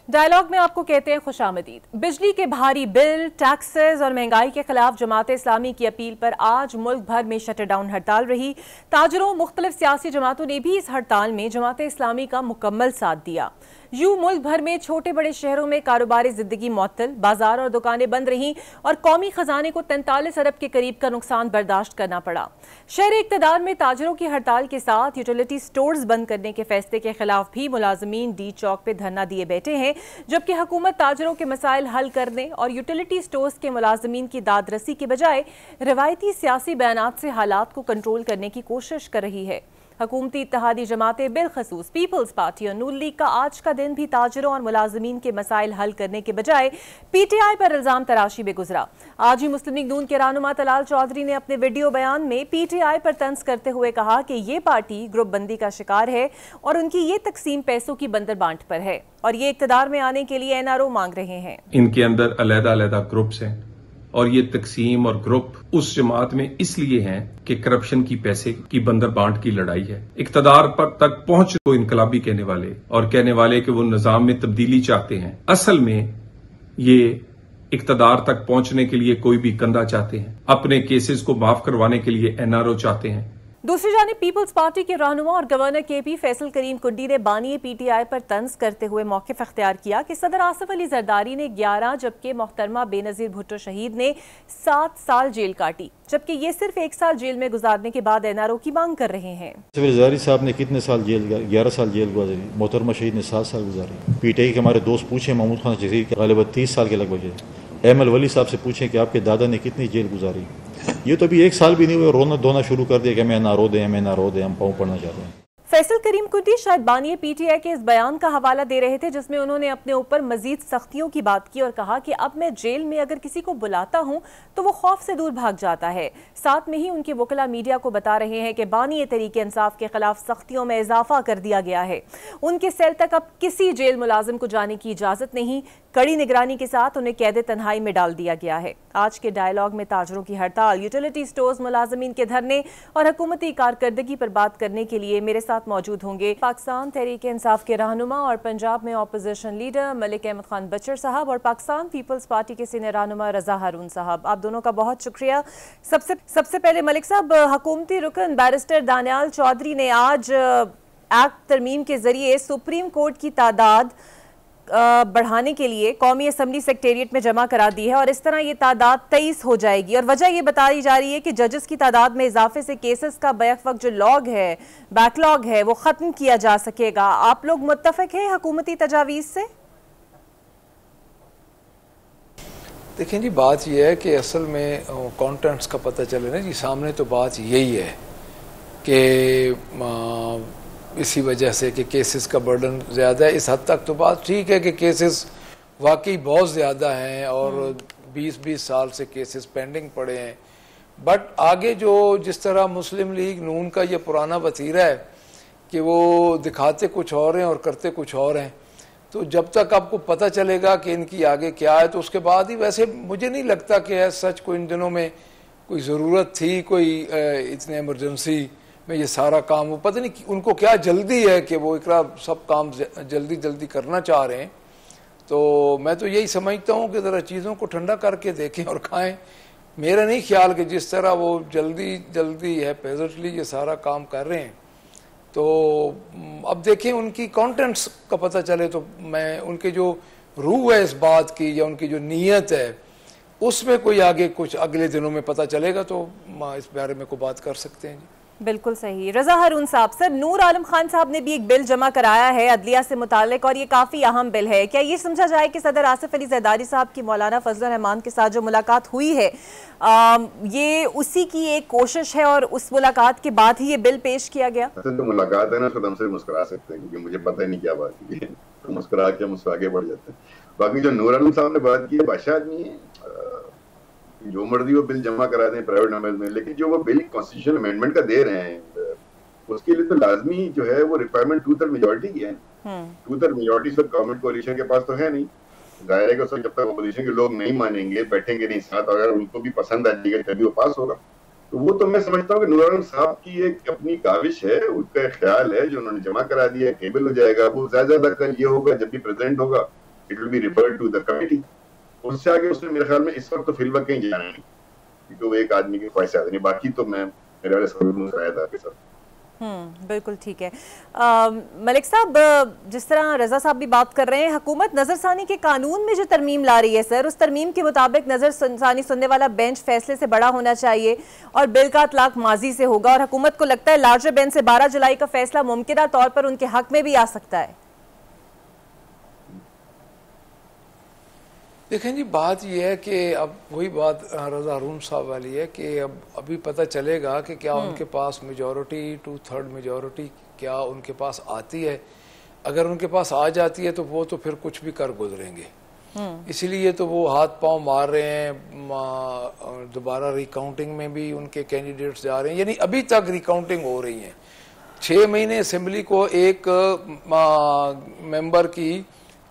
Dialogue में आपको कहते हैं खुशामदीद। बिजली के भारी बिल, टैक्सेस और महंगाई के खिलाफ जमात इस्लामी की अपील पर आज मुल्क भर में शटडाउन हड़ताल रही। ताजरों, मुख्तलिफ सियासी जमातों ने भी इस हड़ताल में जमात इस्लामी का मुकम्मल साथ दिया। यूं मुल्क भर में छोटे बड़े शहरों में कारोबारी जिंदगी मुअत्तल, बाजार और दुकानें बंद रहीं और कौमी खजाने को 43 अरब के करीब का नुकसान बर्दाश्त करना पड़ा। शहर इक़्तिदार में ताजरों की हड़ताल के साथ यूटिलिटी स्टोर्स बंद करने के फैसले के खिलाफ भी मुलाजमीन डी चौक पे धरना दिए बैठे हैं, जबकि हुकूमत ताजरों के मसाइल हल करने और यूटिलिटी स्टोर्स के मुलाजमीन की दादरसी के बजाय रवायती सियासी बयानात से हालात को कंट्रोल करने की कोशिश कर रही है। हुकूमती इत्तेहादी जमातें बिलखसूस पीपल्स पार्टी और नून लीग का आज का दिन भी ताजरों और मुलाजमीन के मसाइल हल करने के बजाय PTI पर इल्जाम तराशी में गुजरा। आज ही मुस्लिम लीग नून के रहनुमा तलाल चौधरी ने अपने वीडियो बयान में PTI पर तंज करते हुए कहा कि ये पार्टी ग्रुप बंदी का शिकार है और उनकी ये तकसीम पैसों की बंदर बांट पर है और ये इक़्तिदार में आने के लिए NRO मांग रहे हैं। इनके अंदर अलग-अलग ग्रुप्स हैं और ये तकसीम और ग्रुप उस जमात में इसलिए हैं कि करप्शन की पैसे की बंदर बांट की लड़ाई है। इक़्तिदार पर तक पहुंच को इनकलाबी कहने वाले और कहने वाले कि वो निजाम में तब्दीली चाहते हैं, असल में ये इक़्तिदार तक पहुंचने के लिए कोई भी कंधा चाहते हैं, अपने केसेस को माफ करवाने के लिए NRO चाहते हैं। दूसरी जानिब पीपल्स पार्टी के रहनुमा और गवर्नर KP फैसल करीम कुंडी ने बानी PTI पर तंज करते हुए मौक़िफ़ अख्तियार किया कि सदर आसिफ अली जरदारी ने 11 जबकि मोहतरमा बेनज़ीर भुट्टो शहीद ने 7 साल जेल काटी, जबकि ये सिर्फ 1 साल जेल में गुजारने के बाद NRO की मांग कर रहे हैं। जरदारी साहब ने कितने साल जेल, 11 साल जेल गुजारी, मोहतरमा शहीद ने 7 साल गुजारी। PTI के हमारे दोस्त पूछे, महमूद खान जजीर के गालिबा 30 साल के लगभग, एमएल वली साहब से पूछे कि आपके दादा ने कितनी जेल गुजारी। ये तो अभी 1 साल भी नहीं हुआ, रोना धोना शुरू कर दिया कि मैं NRO दे, हम पाँव पढ़ना चाहते हैं। फैसल करीम कुंडी शायद बानी PTI के इस बयान का हवाला दे रहे थे जिसमें उन्होंने अपने ऊपर मजीद सख्तियों की बात की और कहा कि अब मैं जेल में अगर किसी को बुलाता हूं तो वो खौफ से दूर भाग जाता है। साथ में ही उनके वकला मीडिया को बता रहे हैं कि बानी तहरीक इंसाफ के खिलाफ सख्तियों में इजाफा कर दिया गया है। उनके सेल तक अब किसी जेल मुलाजिम को जाने की इजाजत नहीं, कड़ी निगरानी के साथ उन्हें कैद तन्हाई में डाल दिया गया है। आज के डायलॉग में ताजरों की हड़ताल, यूटिलिटी स्टोर्स, मुलाजमीन के धरने और हुकूमती कारकर्दगी पर बात करने के लिए मेरे साथ मौजूद होंगे पाकिस्तान तहरीक इंसाफ के रहनुमा और पंजाब में ऑपोजिशन लीडर मलिक अहमद खान बचर साहब और पाकिस्तान पीपल्स पार्टी के सीनियर रहनुमा रजा हारून साहब। आप दोनों का बहुत शुक्रिया। सबसे पहले मलिक साहब, हुकूमती रुकन बैरिस्टर दानियाल चौधरी ने आज एक्ट तरमीम के जरिए सुप्रीम कोर्ट की तादाद बढ़ाने के लिए कौमी असम्बली सेक्रेटेरिएट में जमा करा दी है और इस तरह ये तादाद 23 हो जाएगी और वजह ये बताई जा रही है कि जजेस की तादाद में इजाफे से केसेस का बैक वक्त जो लॉग है, बैकलॉग है, वो खत्म किया जा सकेगा। आप लोग मुत्तफिक हैं हुकूमती तजावीज़ से? देखें जी, बात यह है कि असल में कंटेंट्स का पता चले ना जी, सामने तो बात यही है कि इसी वजह से कि केसेस का बर्डन ज़्यादा है। इस हद तक तो बात ठीक है कि केसेस वाकई बहुत ज़्यादा हैं और 20-20 साल से केसेस पेंडिंग पड़े हैं, बट आगे जो जिस तरह मुस्लिम लीग नून का ये पुराना वतीरा है कि वो दिखाते कुछ और हैं और करते कुछ और हैं, तो जब तक आपको पता चलेगा कि इनकी आगे क्या है तो उसके बाद ही, वैसे मुझे नहीं लगता कि सच को इन दिनों में कोई ज़रूरत थी, कोई इतने इमरजेंसी में ये सारा काम, वो पता नहीं उनको क्या जल्दी है कि वो इकरा सब काम जल्दी करना चाह रहे हैं। तो मैं तो यही समझता हूँ कि ज़रा चीज़ों को ठंडा करके देखें और खाएं। मेरा नहीं ख्याल कि जिस तरह वो जल्दी है पेजली ये सारा काम कर रहे हैं, तो अब देखें उनकी कंटेंट्स का पता चले तो मैं उनके जो रूह है इस बात की या उनकी जो नीयत है उसमें कोई आगे कुछ अगले दिनों में पता चलेगा तो इस बारे में कोई बात कर सकते हैं। बिल्कुल सही। रजा हारून साहब, सर नूर आलम खान साहब ने भी एक बिल जमा कराया है अदलिया से मुतालिक और ये काफ़ी अहम बिल है। क्या ये समझा जाए कि सदर आसिफ अली जरदारी साहब की मौलाना फजलुर रहमान के साथ जो मुलाकात हुई है ये उसी की एक कोशिश है और उस मुलाकात के बाद ही ये बिल पेश किया गया? तो मुलाकात है ना, खुद हमसे मुस्कुरा सकते हैं क्योंकि मुझे पता ही नहीं क्या बात की है, तो मुस्कुरा के मुझसे आगे बढ़ जाते हैं। बाकी जो नूर आलम साहब ने बात की है, बादशाह आदमी है, जो मर्जी वो बिल जमा करा दें प्राइवेट नंबर में, लेकिन जो वो बिल कॉन्स्टिट्यूशनल अमेंडमेंट का दे रहे हैं उसके लिए तो लाजमी जो है वो रिक्वायरमेंट 2/3 मेजोरिटी की है। 2/3 मेजोरिटी सब गवर्नमेंट कोalition के पास तो है नहीं, जाहिर है कि जब तक अपोजिशन के लोग नहीं मानेंगे, बैठेंगे नहीं साथ, अगर उनको भी पसंद आ जाएगा तभी वो पास होगा। तो वो तो मैं समझता हूँ कि नूर आलम साहब की एक अपनी काविश है, उनका ख्याल है जो उन्होंने जमा करा दिया, केबल हो जाएगा। वो ज्यादा कल ये होगा जब भी प्रेसिडेंट होगा it will be referred to the committee. उससे आगे उसने मेरे ख्याल में इस वक्त तो फिल वक्त कहीं जाना नहीं, क्योंकि वो एक आदमी की ख्वाहिश नहीं। बाकी तो मैं मेरे वाले सब मुस्कुराया था आपके साथ। बिल्कुल ठीक है। मलिक साहब, जिस तरह रजा साहब भी बात कर रहे हैं, हुकूमत नजरसानी के कानून में जो तरमीम ला रही है सर, उस तरमीम के मुताबिक नजरसानी सुनने वाला बेंच फैसले से बड़ा होना चाहिए और बिल का इतलाक माजी से होगा, और हुकूमत को लगता है लार्जर बेंच से 12 जुलाई का फैसला मुमकिन तौर पर उनके हक में भी आ सकता है। देखें जी, बात यह है कि अब वही बात रजा हारून साहब वाली है कि अब अभी पता चलेगा कि क्या उनके पास मेजॉरिटी 2/3 मेजॉरिटी क्या उनके पास आती है। अगर उनके पास आ जाती है तो वो तो फिर कुछ भी कर गुजरेंगे, इसीलिए तो वो हाथ पांव मार रहे हैं। दोबारा रिकाउंटिंग में भी उनके कैंडिडेट्स जा रहे हैं, यानी अभी तक रिकाउंटिंग हो रही है। 6 महीने असेंबली को एक मेंबर की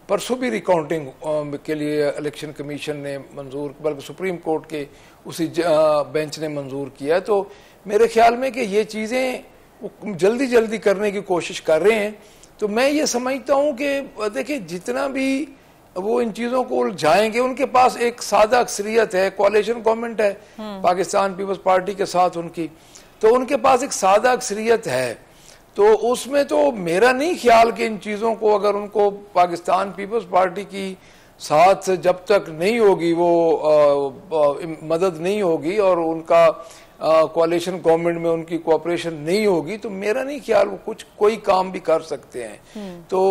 परसों भी रिकाउंटिंग के लिए इलेक्शन कमीशन ने मंजूर, बल्कि सुप्रीम कोर्ट के उसी बेंच ने मंजूर किया। तो मेरे ख्याल में कि ये चीज़ें जल्दी जल्दी करने की कोशिश कर रहे हैं। तो मैं ये समझता हूँ कि देखिए, जितना भी वो इन चीज़ों को उलझाएंगे, उनके पास एक सादा अक्सरियत है, कोalition गवर्नमेंट है पाकिस्तान पीपल्स पार्टी के साथ उनकी, तो उनके पास एक सादा अक्सरियत है। तो उसमें तो मेरा नहीं ख्याल कि इन चीज़ों को, अगर उनको पाकिस्तान पीपल्स पार्टी की साथ जब तक नहीं होगी, वो मदद नहीं होगी और उनका कोalition गवर्नमेंट में उनकी कोऑपरेशन नहीं होगी, तो मेरा नहीं ख्याल वो कोई काम भी कर सकते हैं। तो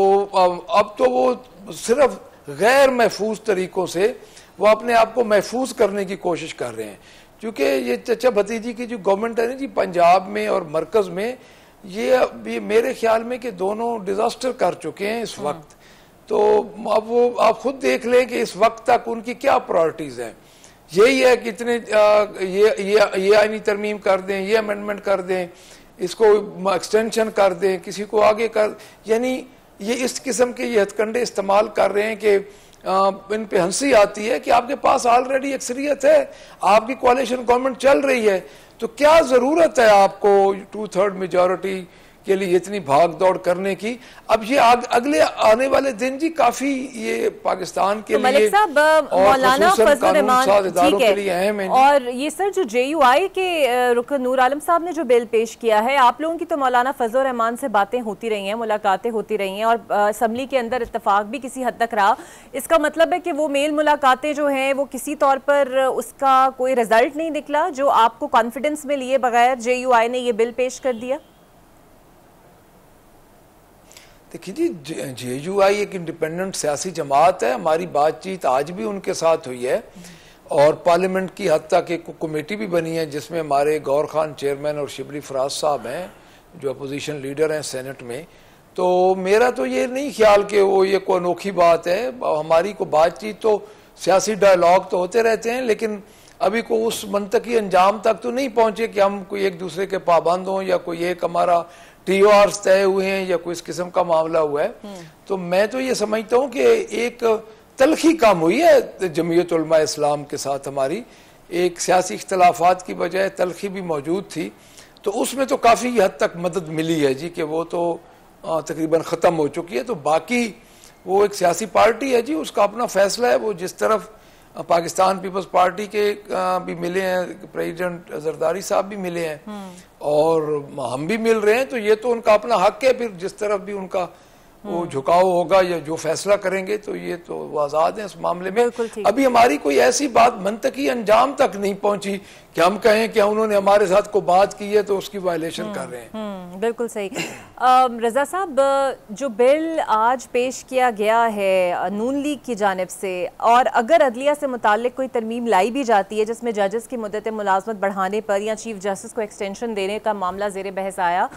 अब तो वो सिर्फ गैर महफूज तरीकों से वो अपने आप को महफूज करने की कोशिश कर रहे हैं, क्योंकि ये चचा भतीजी की जो गवर्नमेंट है ना जी, पंजाब में और मरकज़ में, ये मेरे ख्याल में कि दोनों डिजास्टर कर चुके हैं इस वक्त। तो अब वो आप खुद देख लें कि इस वक्त तक उनकी क्या प्रायोरिटीज हैं। यही है कि इतने ये आईनी तरमीम कर दें, ये अमेंडमेंट कर दें, इसको एक्सटेंशन कर दें, किसी को आगे कर, यानी ये इस किस्म के ये हथकंडे इस्तेमाल कर रहे हैं कि इन पे हंसी आती है कि आपके पास ऑलरेडी अक्सरियत है, आपकी कोalition गवर्नमेंट चल रही है, तो क्या जरूरत है आपको 2/3 मेजॉरिटी के लिए इतनी भाग दौड़ करने की। अब ये अगले आने वाले दिन जी काफी ये पाकिस्तान के लिए मौलाना फजल रहमान ठीक के लिए अहम है। और ये सर जो JUI के रुकन नूर आलम साहब ने जो बिल पेश किया है, आप लोगों की तो मौलाना फजल रहमान से बातें होती रही हैं, मुलाकातें होती रही हैं और असम्बली के अंदर इत्तेफाक भी किसी हद तक रहा। इसका मतलब है कि वो मेल मुलाकातें जो हैं वो किसी तौर पर उसका कोई रिजल्ट नहीं निकला, जो आपको कॉन्फिडेंस में लिए बगैर JUI ने ये बिल पेश कर दिया। देखिए जी, JUI एक इंडिपेंडेंट सियासी जमात है। हमारी बातचीत आज भी उनके साथ हुई है और पार्लियामेंट की हद तक एक कमेटी भी बनी है जिसमें हमारे गौर खान चेयरमैन और शिबली फराज साहब हैं जो अपोजिशन लीडर हैं सेनेट में। तो मेरा तो ये नहीं ख्याल कि वो ये कोई अनोखी बात है। हमारी को बातचीत तो सियासी डायलॉग तो होते रहते हैं, लेकिन अभी को उस मंतकी अंजाम तक तो नहीं पहुंचे कि हम कोई एक दूसरे के पाबंद हों या कोई एक हमारा TORs तय हुए हैं या कोई इस किस्म का मामला हुआ है। तो मैं तो ये समझता हूँ कि एक तलखी कम हुई है जमीयत उलमा इस्लाम के साथ हमारी, एक सियासी इख्तलाफात की बजाय तलखी भी मौजूद थी, तो उसमें तो काफ़ी हद तक मदद मिली है जी कि वो तो तकरीबन ख़त्म हो चुकी है। तो बाकी वो एक सियासी पार्टी है जी, उसका अपना फैसला है। वो जिस तरफ पाकिस्तान पीपल्स पार्टी के भी मिले हैं, प्रेसिडेंट जरदारी साहब भी मिले हैं और हम भी मिल रहे हैं, तो ये तो उनका अपना हक है। फिर जिस तरफ भी उनका वो झुकाव होगा या जो फैसला करेंगे तो ये तो वो आज़ाद हैं इस मामले में। अभी हमारी कोई ऐसी बात मंतकी अंजाम तक नहीं पहुंची कि हम कहें कि उन्होंने हमारे साथ को बात की है तो उसकी वायलेशन कर रहे हैं। बिल्कुल सही। रजा साहब, जो बिल आज पेश किया गया है नून लीग की जानिब से, और अगर अदलिया से मुताल्लिक कोई तरमीम लाई भी जाती है जिसमें जजेस की मुद्दत मुलाजमत बढ़ाने पर या चीफ जस्टिस को एक्सटेंशन देने का मामला ज़ेर बहस आया,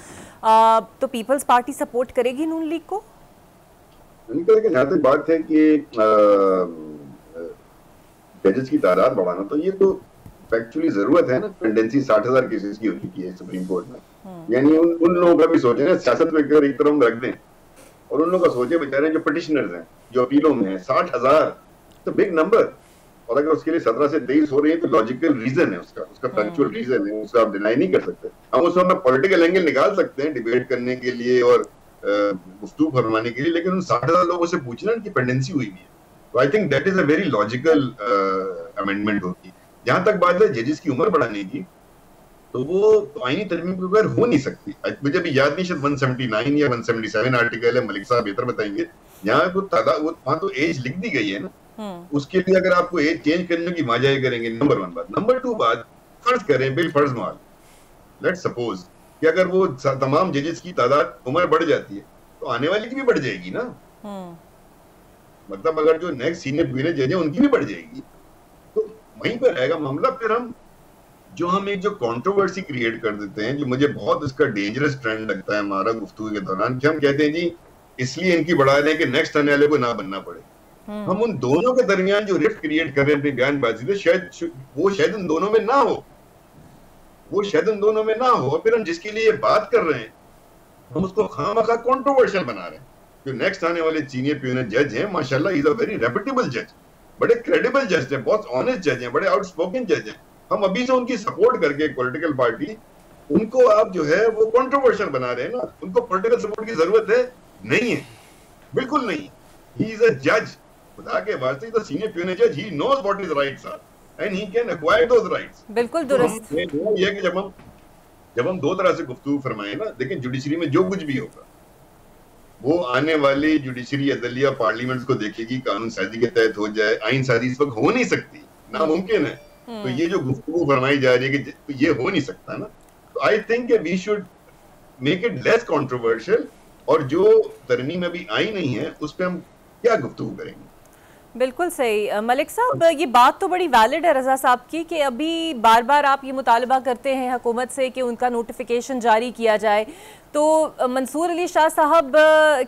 तो पीपल्स पार्टी सपोर्ट करेगी नून लीग को? जहाँ तक बात है कि जजेस की तादाद बढ़ाना, तो ये तो फैक्चुअली जरूरत है ना। पेंडेंसी 60,000 केसेस की हो चुकी है सुप्रीम कोर्ट में, यानी उन लोगों का भी सोचे ना, सियासत में एक तरफ रख दें और उन लोगों का सोचे बेचारे जो पिटिशनर्स हैं, जो अपीलों में हैं, 60,000 तो बिग नंबर। और अगर उसके लिए 17 से 23 हो रही है तो लॉजिकल रीजन है, उसका फैक्चुअल रीजन है, उसको आप डिनाई नहीं कर सकते। हम उसमें पॉलिटिकल एंगल निकाल सकते हैं डिबेट करने के लिए और गुफ्तगू फरमाने के लिए, लेकिन उन 60,000 लोगों से पूछना कि पेंडेंसी हुई भी है, तो I think that is a very logical amendment होगी। जहां तक बात है जजेस की उम्र बढ़ाने की, तो वो तो आईनी तरमीम के बगैर हो नहीं सकती। मुझे भी याद नहीं, शायद 179 या 177 आर्टिकल है, मलिक साहब बेहतर बताएंगे। यहाँ को वहां तो एज लिख दी गई है ना, उसके लिए अगर आपको एज चेंज करने की माजाए करेंगे, नंबर 1 बात। नंबर 2 बात, फर्ज करें बिल फर्ज माल, लेट्स सपोज कि अगर वो तमाम जजेस की तादाद उम्र बढ़ जाती है तो आने वाली की भी बढ़ जाएगी ना। मतलब अगर जो नेक्स्ट सीनियर प्यूनर जज है उनकी भी बढ़ जाएगी, तो वहीं पर रहेगा मामला। फिर हम एक जो कंट्रोवर्सी क्रिएट कर देते हैं, जो मुझे बहुत इसका डेंजरस ट्रेंड लगता है हमारा गुफ्तगू के दौरान, कि हम कहते हैं जी इसलिए इनकी बढ़ा रहे हैं कि नेक्स्ट आने वाले को ना बनना पड़े। हम उन दोनों के दरमियान जो रिफ्ट क्रिएट कर रहे हैं अपनी बयानबाजी से, शायद उन दोनों में ना हो, वो शायद उन दोनों में ना हो। और फिर हम जिसके लिए बात कर रहे हैं हम उसको खामखा कंट्रोवर्शियल बना रहे हैं। जो नेक्स्ट आने वाले सीनियर प्यूनर जज हैं, माशाल्लाह इज अ वेरी रेपुटेबल जज, बड़े क्रेडिबल जज हैं, बहुत ऑनेस्ट जज हैं, बड़े आउटस्पोकन जज हैं। हम अभी से उनकी सपोर्ट करके पॉलिटिकल पार्टी, उनको आप जो है वो कंट्रोवर्शियल बना रहे हैं ना। उनको पॉलिटिकल सपोर्ट की जरूरत है नहीं है, बिल्कुल नहीं। ही इज अ जज, खुदा के वास्ते द सीनियर प्यूनर जज, he knows what is rights are and he can acquire those rights. बिल्कुल दुरुस्त। तो ये कि जब हम दो तरह से गुफ्तगू फरमाए ना, देखिए जुडिशरी में जो कुछ भी होगा वो आने वाली जुडिशरी अदलिया पार्लियामेंट को देखेगी, कानून साजी के तहत हो जाए। आइन साजी इस वक्त हो नहीं सकती, नामुमकिन है। तो ये जो गुफ्तगू फरमाई जा रही है कि ये हो नहीं सकता ना, तो I think we should make it less controversial. और जो तरमीम अभी आई नहीं है उस पर हम क्या गुफ्तगू करेंगे। बिल्कुल सही मलिक साहब, ये बात तो बड़ी वैलिड है रजा साहब की कि अभी बार बार आप ये मुतालबा करते हैं हुकूमत से कि उनका नोटिफिकेशन जारी किया जाए। तो मंसूर अली शाह साहब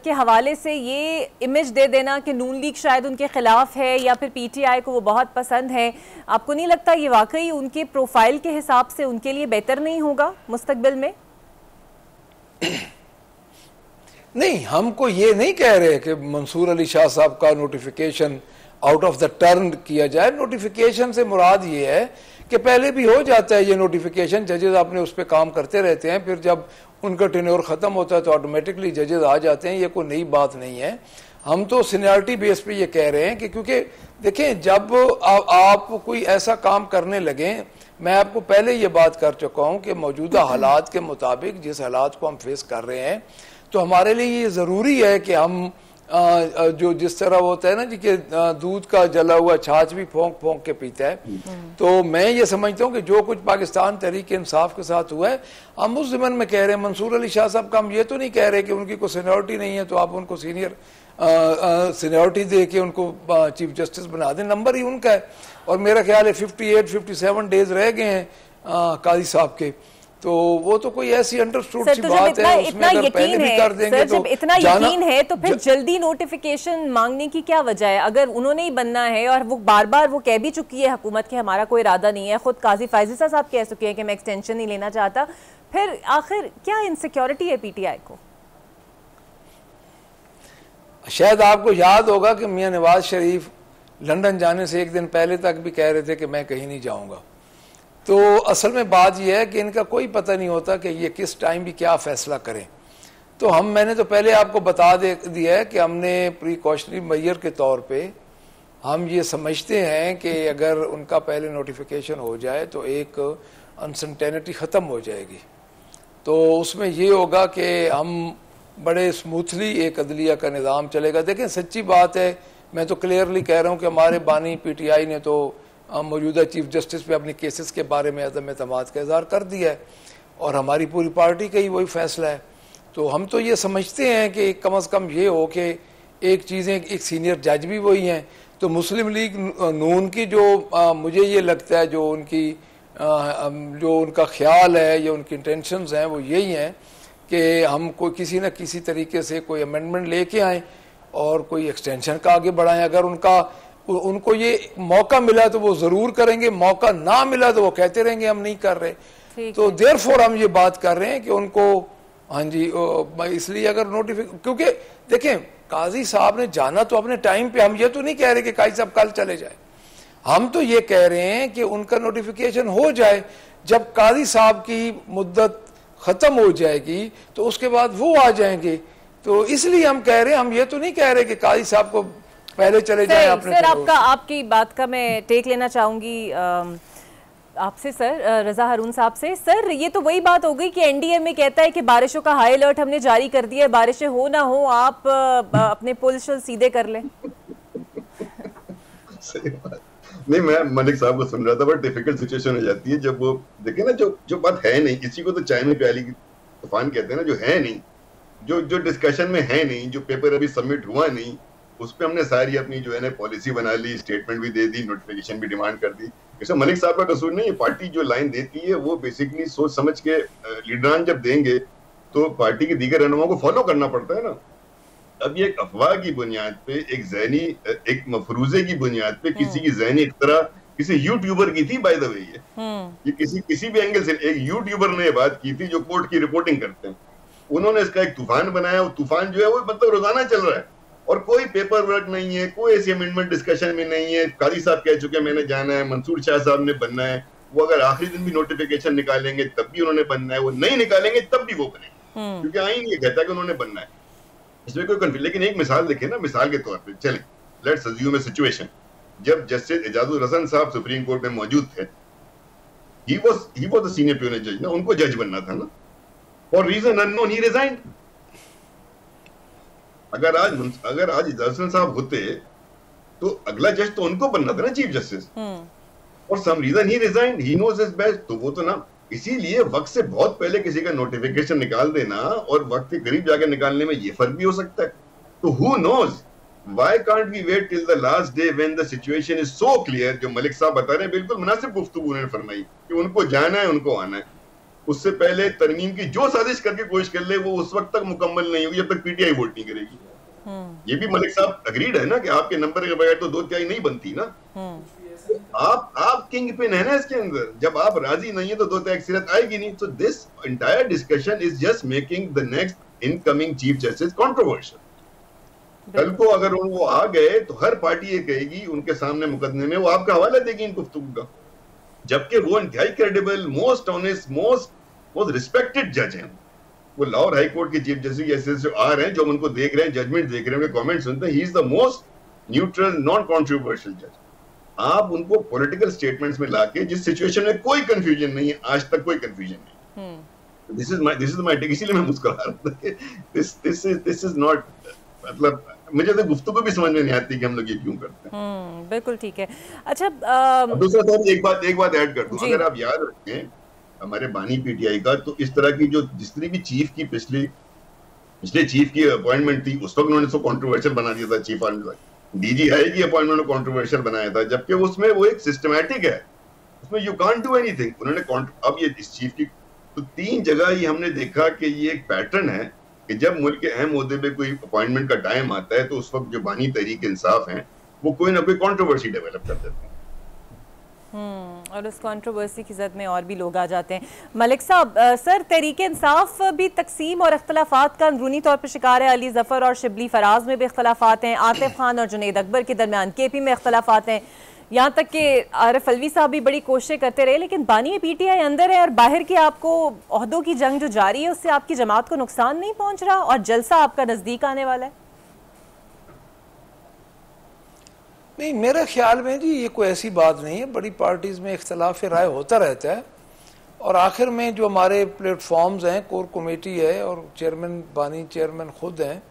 के हवाले से ये इमेज दे देना कि नून लीग शायद उनके खिलाफ है या फिर पीटीआई को वो बहुत पसंद है, आपको नहीं लगता ये वाकई उनके प्रोफाइल के हिसाब से उनके लिए बेहतर नहीं होगा मुस्तकबिल में? नहीं, हमको ये नहीं कह रहे कि मंसूर अली शाह साहब का notification out of the turn किया जाए। नोटिफिकेशन से मुराद ये है कि पहले भी हो जाता है ये नोटिफिकेशन, जजेस अपने उस पर काम करते रहते हैं, फिर जब उनका टेन्योर ख़त्म होता है तो ऑटोमेटिकली जजेस आ जाते हैं। ये कोई नई बात नहीं है। हम तो सीनियरिटी बेस पे ये कह रहे हैं कि क्योंकि देखें जब आप कोई ऐसा काम करने लगें, मैं आपको पहले ये बात कर चुका हूँ कि मौजूदा हालात के मुताबिक जिस हालात को हम फेस कर रहे हैं, तो हमारे लिए ये ज़रूरी है कि हम जो जिस तरह होता है ना जी कि दूध का जला हुआ छाछ भी फोंक फोंक के पीता है, तो मैं ये समझता हूँ कि जो कुछ पाकिस्तान तहरीक इंसाफ के साथ हुआ है हम उस ज़मन में कह रहे हैं। मंसूर अली शाह साहब का हम ये तो नहीं कह रहे कि उनकी कोई सीनियरिटी नहीं है तो आप उनको सीनियरिटी दे के उनको चीफ जस्टिस बना दें, नंबर ही उनका है। और मेरा ख्याल है 58-57 डेज रह गए हैं काजी साहब के, तो वो तो कोई ऐसी अंडरस्टूड सी बात है, उसमें अगर पहले भी कर देंगे तो इतना यकीन है तो फिर जल्दी नोटिफिकेशन मांगने की क्या वजह है? अगर उन्होंने ही बनना है और वो बार बार वो कह भी चुकी है हुकूमत के हमारा कोई इरादा नहीं है, खुद काजी फायजीसा साहब कह चुके हैं कि मैं एक्सटेंशन नहीं लेना चाहता, फिर आखिर क्या इनसिक्योरिटी है पीटीआई को? शायद आपको याद होगा कि मियां नवाज शरीफ लंदन जाने से एक दिन पहले तक भी कह रहे थे कि मैं कहीं नहीं जाऊंगा। तो असल में बात यह है कि इनका कोई पता नहीं होता कि ये किस टाइम भी क्या फैसला करें। तो मैंने तो पहले आपको बता दिया है कि हमने प्रिकॉशनरी मेजर के तौर पे हम ये समझते हैं कि अगर उनका पहले नोटिफिकेशन हो जाए तो एक अनसर्टेनिटी ख़त्म हो जाएगी। तो उसमें ये होगा कि हम बड़े स्मूथली एक अदलिया का निज़ाम चलेगा। देखें सच्ची बात है, मैं तो क्लियरली कह रहा हूँ कि हमारे बानी पीटीआई ने तो मौजूदा चीफ जस्टिस पे अपने केसेस के बारे में अदम एतमाद का इज़हार कर दिया है और हमारी पूरी पार्टी का ही वही फैसला है। तो हम तो ये समझते हैं कि कम अज़ कम ये हो कि एक चीज़ें, एक सीनियर जज भी वही हैं। तो मुस्लिम लीग नून की जो मुझे ये लगता है जो उनका ख्याल है या उनकी इंटेंशंस हैं वो यही हैं कि हम कोई किसी न किसी तरीके से कोई अमेंडमेंट लेके आएँ और कोई एक्सटेंशन का आगे बढ़ाएं। अगर उनको ये मौका मिला तो वो ज़रूर करेंगे, मौका ना मिला तो वो कहते रहेंगे हम नहीं कर रहे। तो देयरफॉर हम ये बात कर रहे हैं कि उनको, हाँ जी, इसलिए अगर क्योंकि देखें काजी साहब ने जाना तो अपने टाइम पे, हम ये तो नहीं कह रहे कि काजी साहब कल चले जाए, हम तो ये कह रहे हैं कि उनका नोटिफिकेशन हो जाए। जब काजी साहब की मुद्दत ख़त्म हो जाएगी तो उसके बाद वो आ जाएंगे। तो इसलिए हम कह रहे हैं, हम ये तो नहीं कह रहे कि काजी साहब को पहले चले जाएं अपने। सर आपकी बात का मैं टेक लेना चाहूंगी आपसे सर, रजा हारून साहब से। सर ये तो वही बात हो गई कि एनडीए में कहता है कि बारिशों का हाई अलर्ट हमने जारी कर दिया है, बारिशें हो ना हो आप अपने पुल शुल सीधे कर लें। सही बात नहीं, मैं मलिक साहब को सुन रहा था, बट डिफिकल्ट सिचुएशन हो जाती है जब वो देखे ना जो बात है नहीं, किसी को तो चाय में प्याली की तूफान कहते हैं ना, जो है नहीं, जो डिस्कशन में है नहीं, जो पेपर अभी सबमिट हुआ नहीं, उस पर हमने सारी अपनी जो है ना पॉलिसी बना ली, स्टेटमेंट भी दे दी, नोटिफिकेशन भी डिमांड कर दी। इसमें मलिक साहब का कसूर नहीं है, पार्टी जो लाइन देती है वो बेसिकली सोच समझ के लीडरान जब देंगे तो पार्टी के दीगर रहनुमाओं को फॉलो करना पड़ता है ना। अब ये एक अफवाह की बुनियाद पे, एक मफरूजे की बुनियाद पे किसी की ज़हनी इख्तरा किसी यूट्यूबर की थी, बाय द वे ये किसी भी एंगल से एक यूट्यूबर ने ये बात की थी जो कोर्ट की रिपोर्टिंग करते हैं, उन्होंने इसका एक तूफान बनाया। वो तूफान जो है वो मतलब रोजाना चल रहा है और कोई पेपर वर्क नहीं है, कोई ऐसी अमेंडमेंट डिस्कशन में नहीं है। कादी साहब कह चुके हैं मैंने जाना है, मंसूर शाह साहब ने बनना है, वो अगर आखिरी दिन भी नोटिफिकेशन निकालेंगे तब भी उन्होंने बनना है, वो नहीं निकालेंगे तब भी वो बनेंगे, क्योंकि आईन ये कहता है कि उन्होंने बनना है, इसमें कोई कंफ्यूजन। लेकिन एक मिसाल देखें ना, मिसाल के तौर पे चले, लेट्स अज्यूम ए सिचुएशन जब जस्टिस एजाजुल हसन साहब सुप्रीम कोर्ट में मौजूद थे, ही वाज द सीनियर प्यूनल जज ना, उनको जज बनना था ना, for reason unknown he resigned. अगर आज एजाजुल हसन साहब होते तो अगला जज तो उनको बनना था ना, चीफ जस्टिस, और some reason he resigned, he knows his best, तो वो तो ना, इसीलिए वक्त से बहुत पहले किसी का नोटिफिकेशन निकाल देना और वक्त के करीब जाकर निकालने में ये फर्क भी हो सकता है। तो who knows, why can't we wait till the last day when the situation is so clear. जो मलिक साहब बता रहे हैं बिल्कुल मुनासिब गुफ्तगू उन्होंने फरमाई कि उनको जाना है, उनको आना है, उससे पहले तरमीम की जो साजिश करके कोशिश कर ले वो उस वक्त तक मुकम्मल नहीं होगी जब तक पीटीआई वोट नहीं करेगी। ये भी मलिक साहब अग्रीड है ना कि आपके नंबर के बगैर तो दो त्याई नहीं बनती ना। आप किंग पिन है ना इसके अंदर, जब आप राजी नहीं है तो दो त्याई अक्सरियत आएगी नहीं। तो this entire discussion is just making the next incoming chief justice controversial. कल को अगर वो आ गए तो हर पार्टी ये कहेगी उनके सामने मुकदमे में वो आपका हवाला देगी इन गुफ्तगू का, जबकि वो इंतहाई credible, most honest, most respected जज हैं। वो लाहौर हाई कोर्ट के चीफ जस्टिस जो आ रहे हैं, जो हम उनको देख रहे हैं, जजमेंट देख रहे हैं, उनके कमेंट सुनते हैं, he is the most neutral non controversial जज। आप उनको पॉलिटिकल स्टेटमेंट्स में लाके, जिस सिचुएशन में कोई कंफ्यूजन नहीं है, आज तक कोई कंफ्यूजन नहीं, दिस इज माय टेक, इसीलिए मैं मुस्कुरा रहा था। दिस इज नॉट, मतलब मुझे तो गुफ्तगू भी समझ में नहीं आती कि हम लोग ये क्यों करते हैं। बिल्कुल ठीक है। अच्छा दूसरा साहब एक बात ऐड कर दूं, अगर आप याद रखें हमारे बानी पीटीआई का, तो इस तरह की जिस तरह की चीफ की पिछले चीफ की अपॉइंटमेंट थी, उस वक्त उन्होंने इसको कंट्रोवर्शियल बना दिया था, चीफ आर्मी डीजीआई की अपॉइंटमेंट को कंट्रोवर्शियल बनाया था, जबकि उसमें वो एक सिस्टमैटिक है, उसमें यू कांट डू एनीथिंग। उन्होंने अब ये इस चीफ की तो 3 जगह ही हमने देखा कि ये एक पैटर्न है कि जब मुल्क के अहम मुद्दे पे कोई अपॉइंटमेंट का टाइम आता है तो उस वक्त जो बानी तहरीक इंसाफ हैं वो कोई ना कोई कंट्रोवर्सी डेवलप कर देते हैं। और उस कंट्रोवर्सी की जद में और भी लोग आ जाते हैं। मलिक साहब, सर तहरीक इंसाफ भी तकसीम और इख्तलाफात का अंदरूनी तौर पर शिकार है। अली जफर और शिबली फराज में भी इख्तलाफात हैं, आतिफ खान और जुनैद अकबर के दरमियान केपी में इख्तलाफात हैं, यहाँ तक कि आरिफ अलवी साहब भी बड़ी कोशिशें करते रहे, लेकिन बानी पीटीआई अंदर है और बाहर की आपको ओहदों की जंग जो जारी है उससे आपकी जमात को नुकसान नहीं पहुंच रहा और जलसा आपका नजदीक आने वाला है? नहीं, मेरे ख्याल में जी ये कोई ऐसी बात नहीं है। बड़ी पार्टीज में इख्तलाफ राय होता रहता है और आखिर में जो हमारे प्लेटफॉर्म्स हैं, कोर कमेटी है और चेयरमैन बानी चेयरमैन खुद हैं,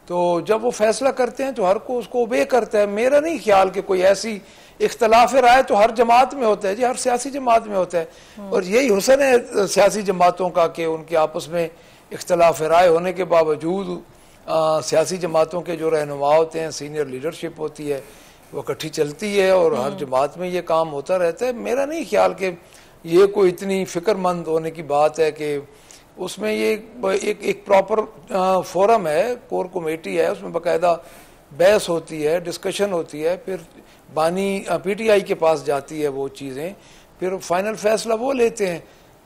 तो जब वो फैसला करते हैं तो हर को उसको ओबे करता है। मेरा नहीं ख्याल कि कोई ऐसी इख्तलाफ राय तो हर जमात में होता है जी, हर सियासी जमात में होता है और यही हुस्न है सियासी जमातों का कि उनके आपस में इख्तलाफ राय होने के बावजूद सियासी जमातों के जो रहनुमा होते हैं, सीनियर लीडरशिप होती है, वो इकट्ठी चलती है और हर जमात में ये काम होता रहता है। मेरा नहीं ख्याल कि ये कोई इतनी फ़िक्रमंद होने की बात है कि उसमें ये एक प्रॉपर फोरम है, कोर कमेटी है, उसमें बाकायदा बहस होती है, डिस्कशन होती है, फिर बानी पीटीआई के पास जाती है वो चीज़ें, फिर फाइनल फैसला वो लेते हैं।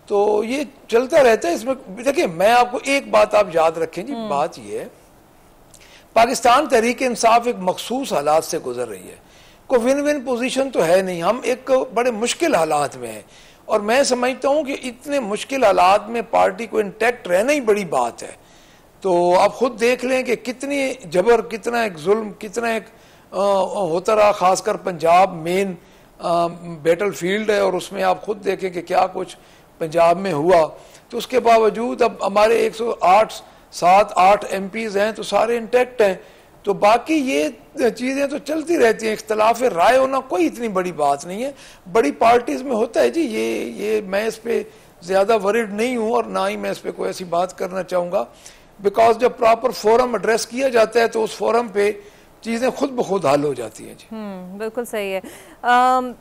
तो ये चलता रहता है। इसमें देखिए, मैं आपको एक बात आप याद रखें जी, बात ये है पाकिस्तान तहरीक इंसाफ एक मखसूस हालात से गुजर रही है, कोई विन विन पोजीशन तो है नहीं, हम एक बड़े मुश्किल हालात में हैं और मैं समझता हूँ कि इतने मुश्किल हालात में पार्टी को इंटैक्ट रहना ही बड़ी बात है। तो आप खुद देख लें कि कितनी जबर, कितना एक जुल्म, कितना एक होता रहा, खासकर पंजाब मेन बैटल फील्ड है और उसमें आप खुद देखें कि क्या कुछ पंजाब में हुआ। तो उसके बावजूद अब हमारे 108 MPs हैं तो सारे इंटैक्ट हैं। तो बाकी ये चीज़ें तो चलती रहती हैं, इख्तलाफ राय होना कोई इतनी बड़ी बात नहीं है, बड़ी पार्टीज में होता है जी। ये मैं इस पे ज़्यादा वरिड नहीं हूँ और ना ही मैं इस पे कोई ऐसी बात करना चाहूँगा, बिकॉज जब प्रॉपर फोरम एड्रेस किया जाता है तो उस फोरम पे चीज़ें खुद ब खुद हल हो जाती हैं जी। बिल्कुल सही है।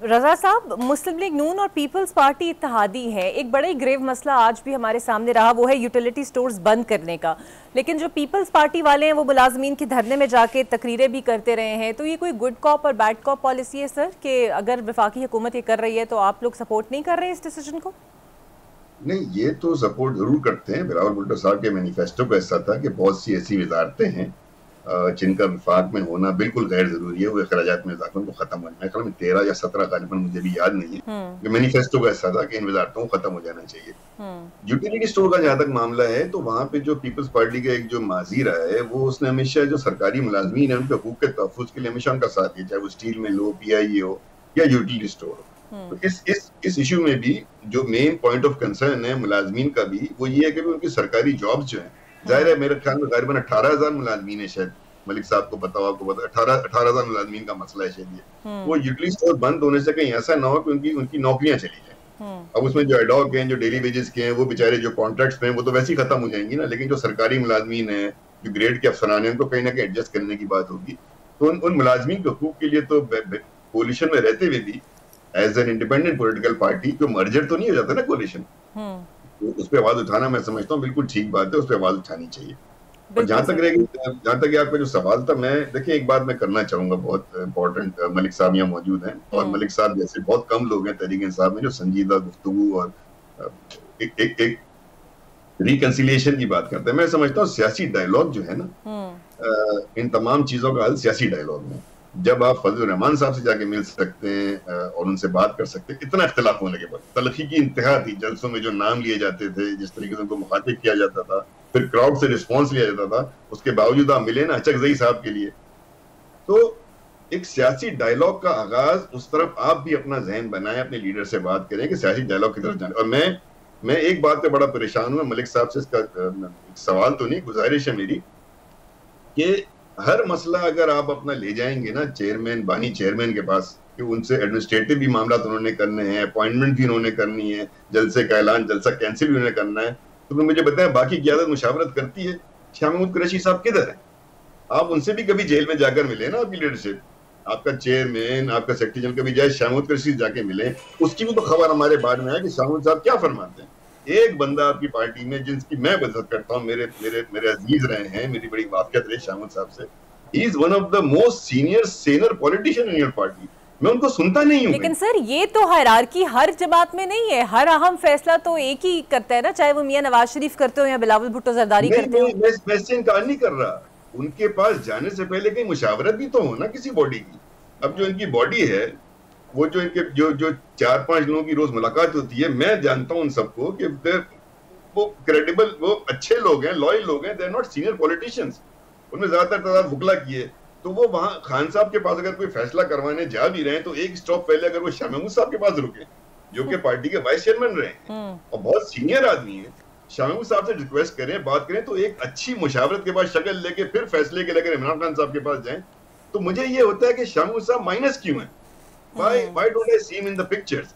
रजा साहब, मुस्लिम लीग नून और पीपल्स पार्टी इत्तेहादी है। एक बड़ा ही ग्रेव मसला आज भी हमारे सामने रहा, वो है यूटिलिटी स्टोर्स बंद करने का। लेकिन जो पीपल्स पार्टी वाले हैं वो मुलाजमीन के धरने में जाके तकरीरें भी करते रहे हैं। तो ये कोई गुड कॉप और बैड कॉप पॉलिसी है सर, कि अगर वफाकी हुकूमत ये कर रही है तो आप लोग सपोर्ट नहीं कर रहे हैं इस डिसीजन को? नहीं, ये तो सपोर्ट जरूर करते हैं। बिलावल भुट्टो साहब के मैनिफेस्टो का ऐसा था कि बहुत सी ऐसी वजारतें हैं जिनका विफाक में होना बिल्कुल गैर जरूरी है, वो अखराजात में इजाफा को खत्म होना है। 13 या 17 गालिबन, मुझे भी याद नहीं है, कि मैनिफेस्टो का ऐसा था कि इन वजारतों को खत्म हो जाना चाहिए। यूटिलिटी स्टोर का जहां तक मामला है तो वहां पे जो पीपल्स पार्टी का एक जो माजी रहा है वो उसने हमेशा जो सरकारी मुलाजमीन है उनके हकूक के तहफ़्फ़ुज़ के लिए हमेशा उनका साथ दिया, चाहे वो स्टील मिल हो, PIE हो या यूटिलिटी स्टोर हो। तो इस इशू में भी जो मेन पॉइंट ऑफ कंसर्न है मुलाजमीन का भी, वो ये है कि उनकी सरकारी जॉब्स जो है, जाहिर है मेरे ख्याल में करीबन 18,000 मुलाजमीन है, शायद मलिक साहब को पता हो, आपको पता, 18,000 मुलाजमीन का मसला है शायद ये। वो यूटिलिटी स्टोर बंद होने से कहीं ऐसा ना हो कि उनकी नौकरियां चली जाए। अब उसमें जो एडॉक हैं, जो डेली वेजेस के हैं, वो बेचारे जो कॉन्ट्रैक्ट्स पे हैं वो तो वैसे ही खत्म हो जाएंगी ना, लेकिन जो सरकारी मुलाजमीन है, जो ग्रेड के अफसरान हैं, उनको कहीं ना कहीं एडजस्ट करने की बात होगी। तो उन मुलाजमीन के हकूक के लिए तो कोलिशन में रहते हुए भी as an independent political party, जो मर्जर तो नहीं हो जाता ना कोलिशन, तो उस पर आवाज उठाना मैं समझता हूँ बिल्कुल ठीक बात है, उस पर आवाज उठानी चाहिए। और जहां तक आपका जो सवाल था, मैं देखिए एक बात मैं करना चाहूंगा, बहुत इंपॉर्टेंट, मलिक साहब यहाँ मौजूद हैं और मलिक साहब जैसे बहुत कम लोग हैं तहरीक इंसाफ में जो संजीदा गुफ्तगू और एक रिकंसिलिएशन की बात करते हैं। मैं समझता हूँ सियासी डायलॉग जो है ना, इन तमाम चीजों का हल सियासी डायलॉग में। जब आप फजल रहमान साहब से जाके मिल सकते हैं और उनसे बात कर सकते हैं, इतना इख्तिलाफ होने के बाद, तलखी की इंतहा थी, जलसों में जो नाम लिए जाते थे, जिस तरीके से उनको मुखातिब किया जाता था, फिर क्राउड से रिस्पॉन्स लिया जाता था, उसके बावजूद आप मिले ना अचकजई साहब के लिए। तो एक सियासी डायलॉग का आगाज, उस तरफ आप भी अपना जहन बनाएं, अपने लीडर से बात करें कि सियासी डायलॉग की तरफ जाने। और मैं एक बात पे बड़ा परेशान हूं, मलिक साहब से इसका सवाल तो नहीं, गुजारिश है मेरी, कि हर मसला अगर आप अपना ले जाएंगे ना चेयरमैन, बानी चेयरमैन के पास, कि उनसे एडमिनिस्ट्रेटिव भी मामला तो उन्होंने करने हैं, अपॉइंटमेंट भी उन्होंने करनी है, जलसे का ऐलान, जलसा कैंसिल भी उन्होंने करना है, तो फिर मुझे बताएं बाकी क़यादत मुशावरत करती है। शाह महमूद कुरैशी साहब किधर है? आप उनसे भी कभी जेल में जाकर मिले ना, आपकी लीडरशिप, आपका चेयरमैन, आपका सेक्रेटरी जनरल, कभी जाए शाह महमूद कुरैशी जाके मिले, उसकी भी तो खबर हमारे बाद में है कि शाह महमूद साहब क्या फरमाते हैं। एक बंदा आपकी पार्टी में जिसकी मैं इज्जत करता हूँ, मेरे अजीज रहे हैं, मेरी बड़ी वाकफियत रही शाह महमूद साहब से, he is one of the most senior politician in your party, मैं उनको सुनता नहीं हूँ। लेकिन सर ये तो हायरार्की हर जमात में नहीं है, हर अहम फैसला तो एक ही करता है ना, चाहे वो मियां नवाज शरीफ करते हो या बिलावल भुट्टो जरदारी करते हो। मैं इससे इनकार नहीं कर रहा, उनके पास जाने से पहले कहीं मुशावरत भी तो हो ना किसी बॉडी की। अब जो इनकी बॉडी है, वो जो इनके जो 4-5 लोगों की रोज मुलाकात होती है, मैं जानता हूँ उन सबको कि वो क्रेडिबल, वो अच्छे लोग हैं, लॉयल लोग हैं, they are not senior politicians. उनमें ज्यादातर तादाद वुकला की है। तो वो वहां खान साहब के पास अगर कोई फैसला करवाने जा भी रहे हैं तो एक स्टॉप पहले अगर वो शाह महमूद साहब के पास रुके, जो कि पार्टी के वाइस चेयरमैन रहे हैं और बहुत सीनियर आदमी है, शाह महमूद साहब से रिक्वेस्ट करें, बात करें, तो एक अच्छी मुशावरत के बाद शक्ल लेके फिर फैसले के लेकर इमरान खान साहब के पास जाएं। तो मुझे ये होता है कि शाह महमूद साहब माइनस क्यों है? Why don't I see him in the pictures?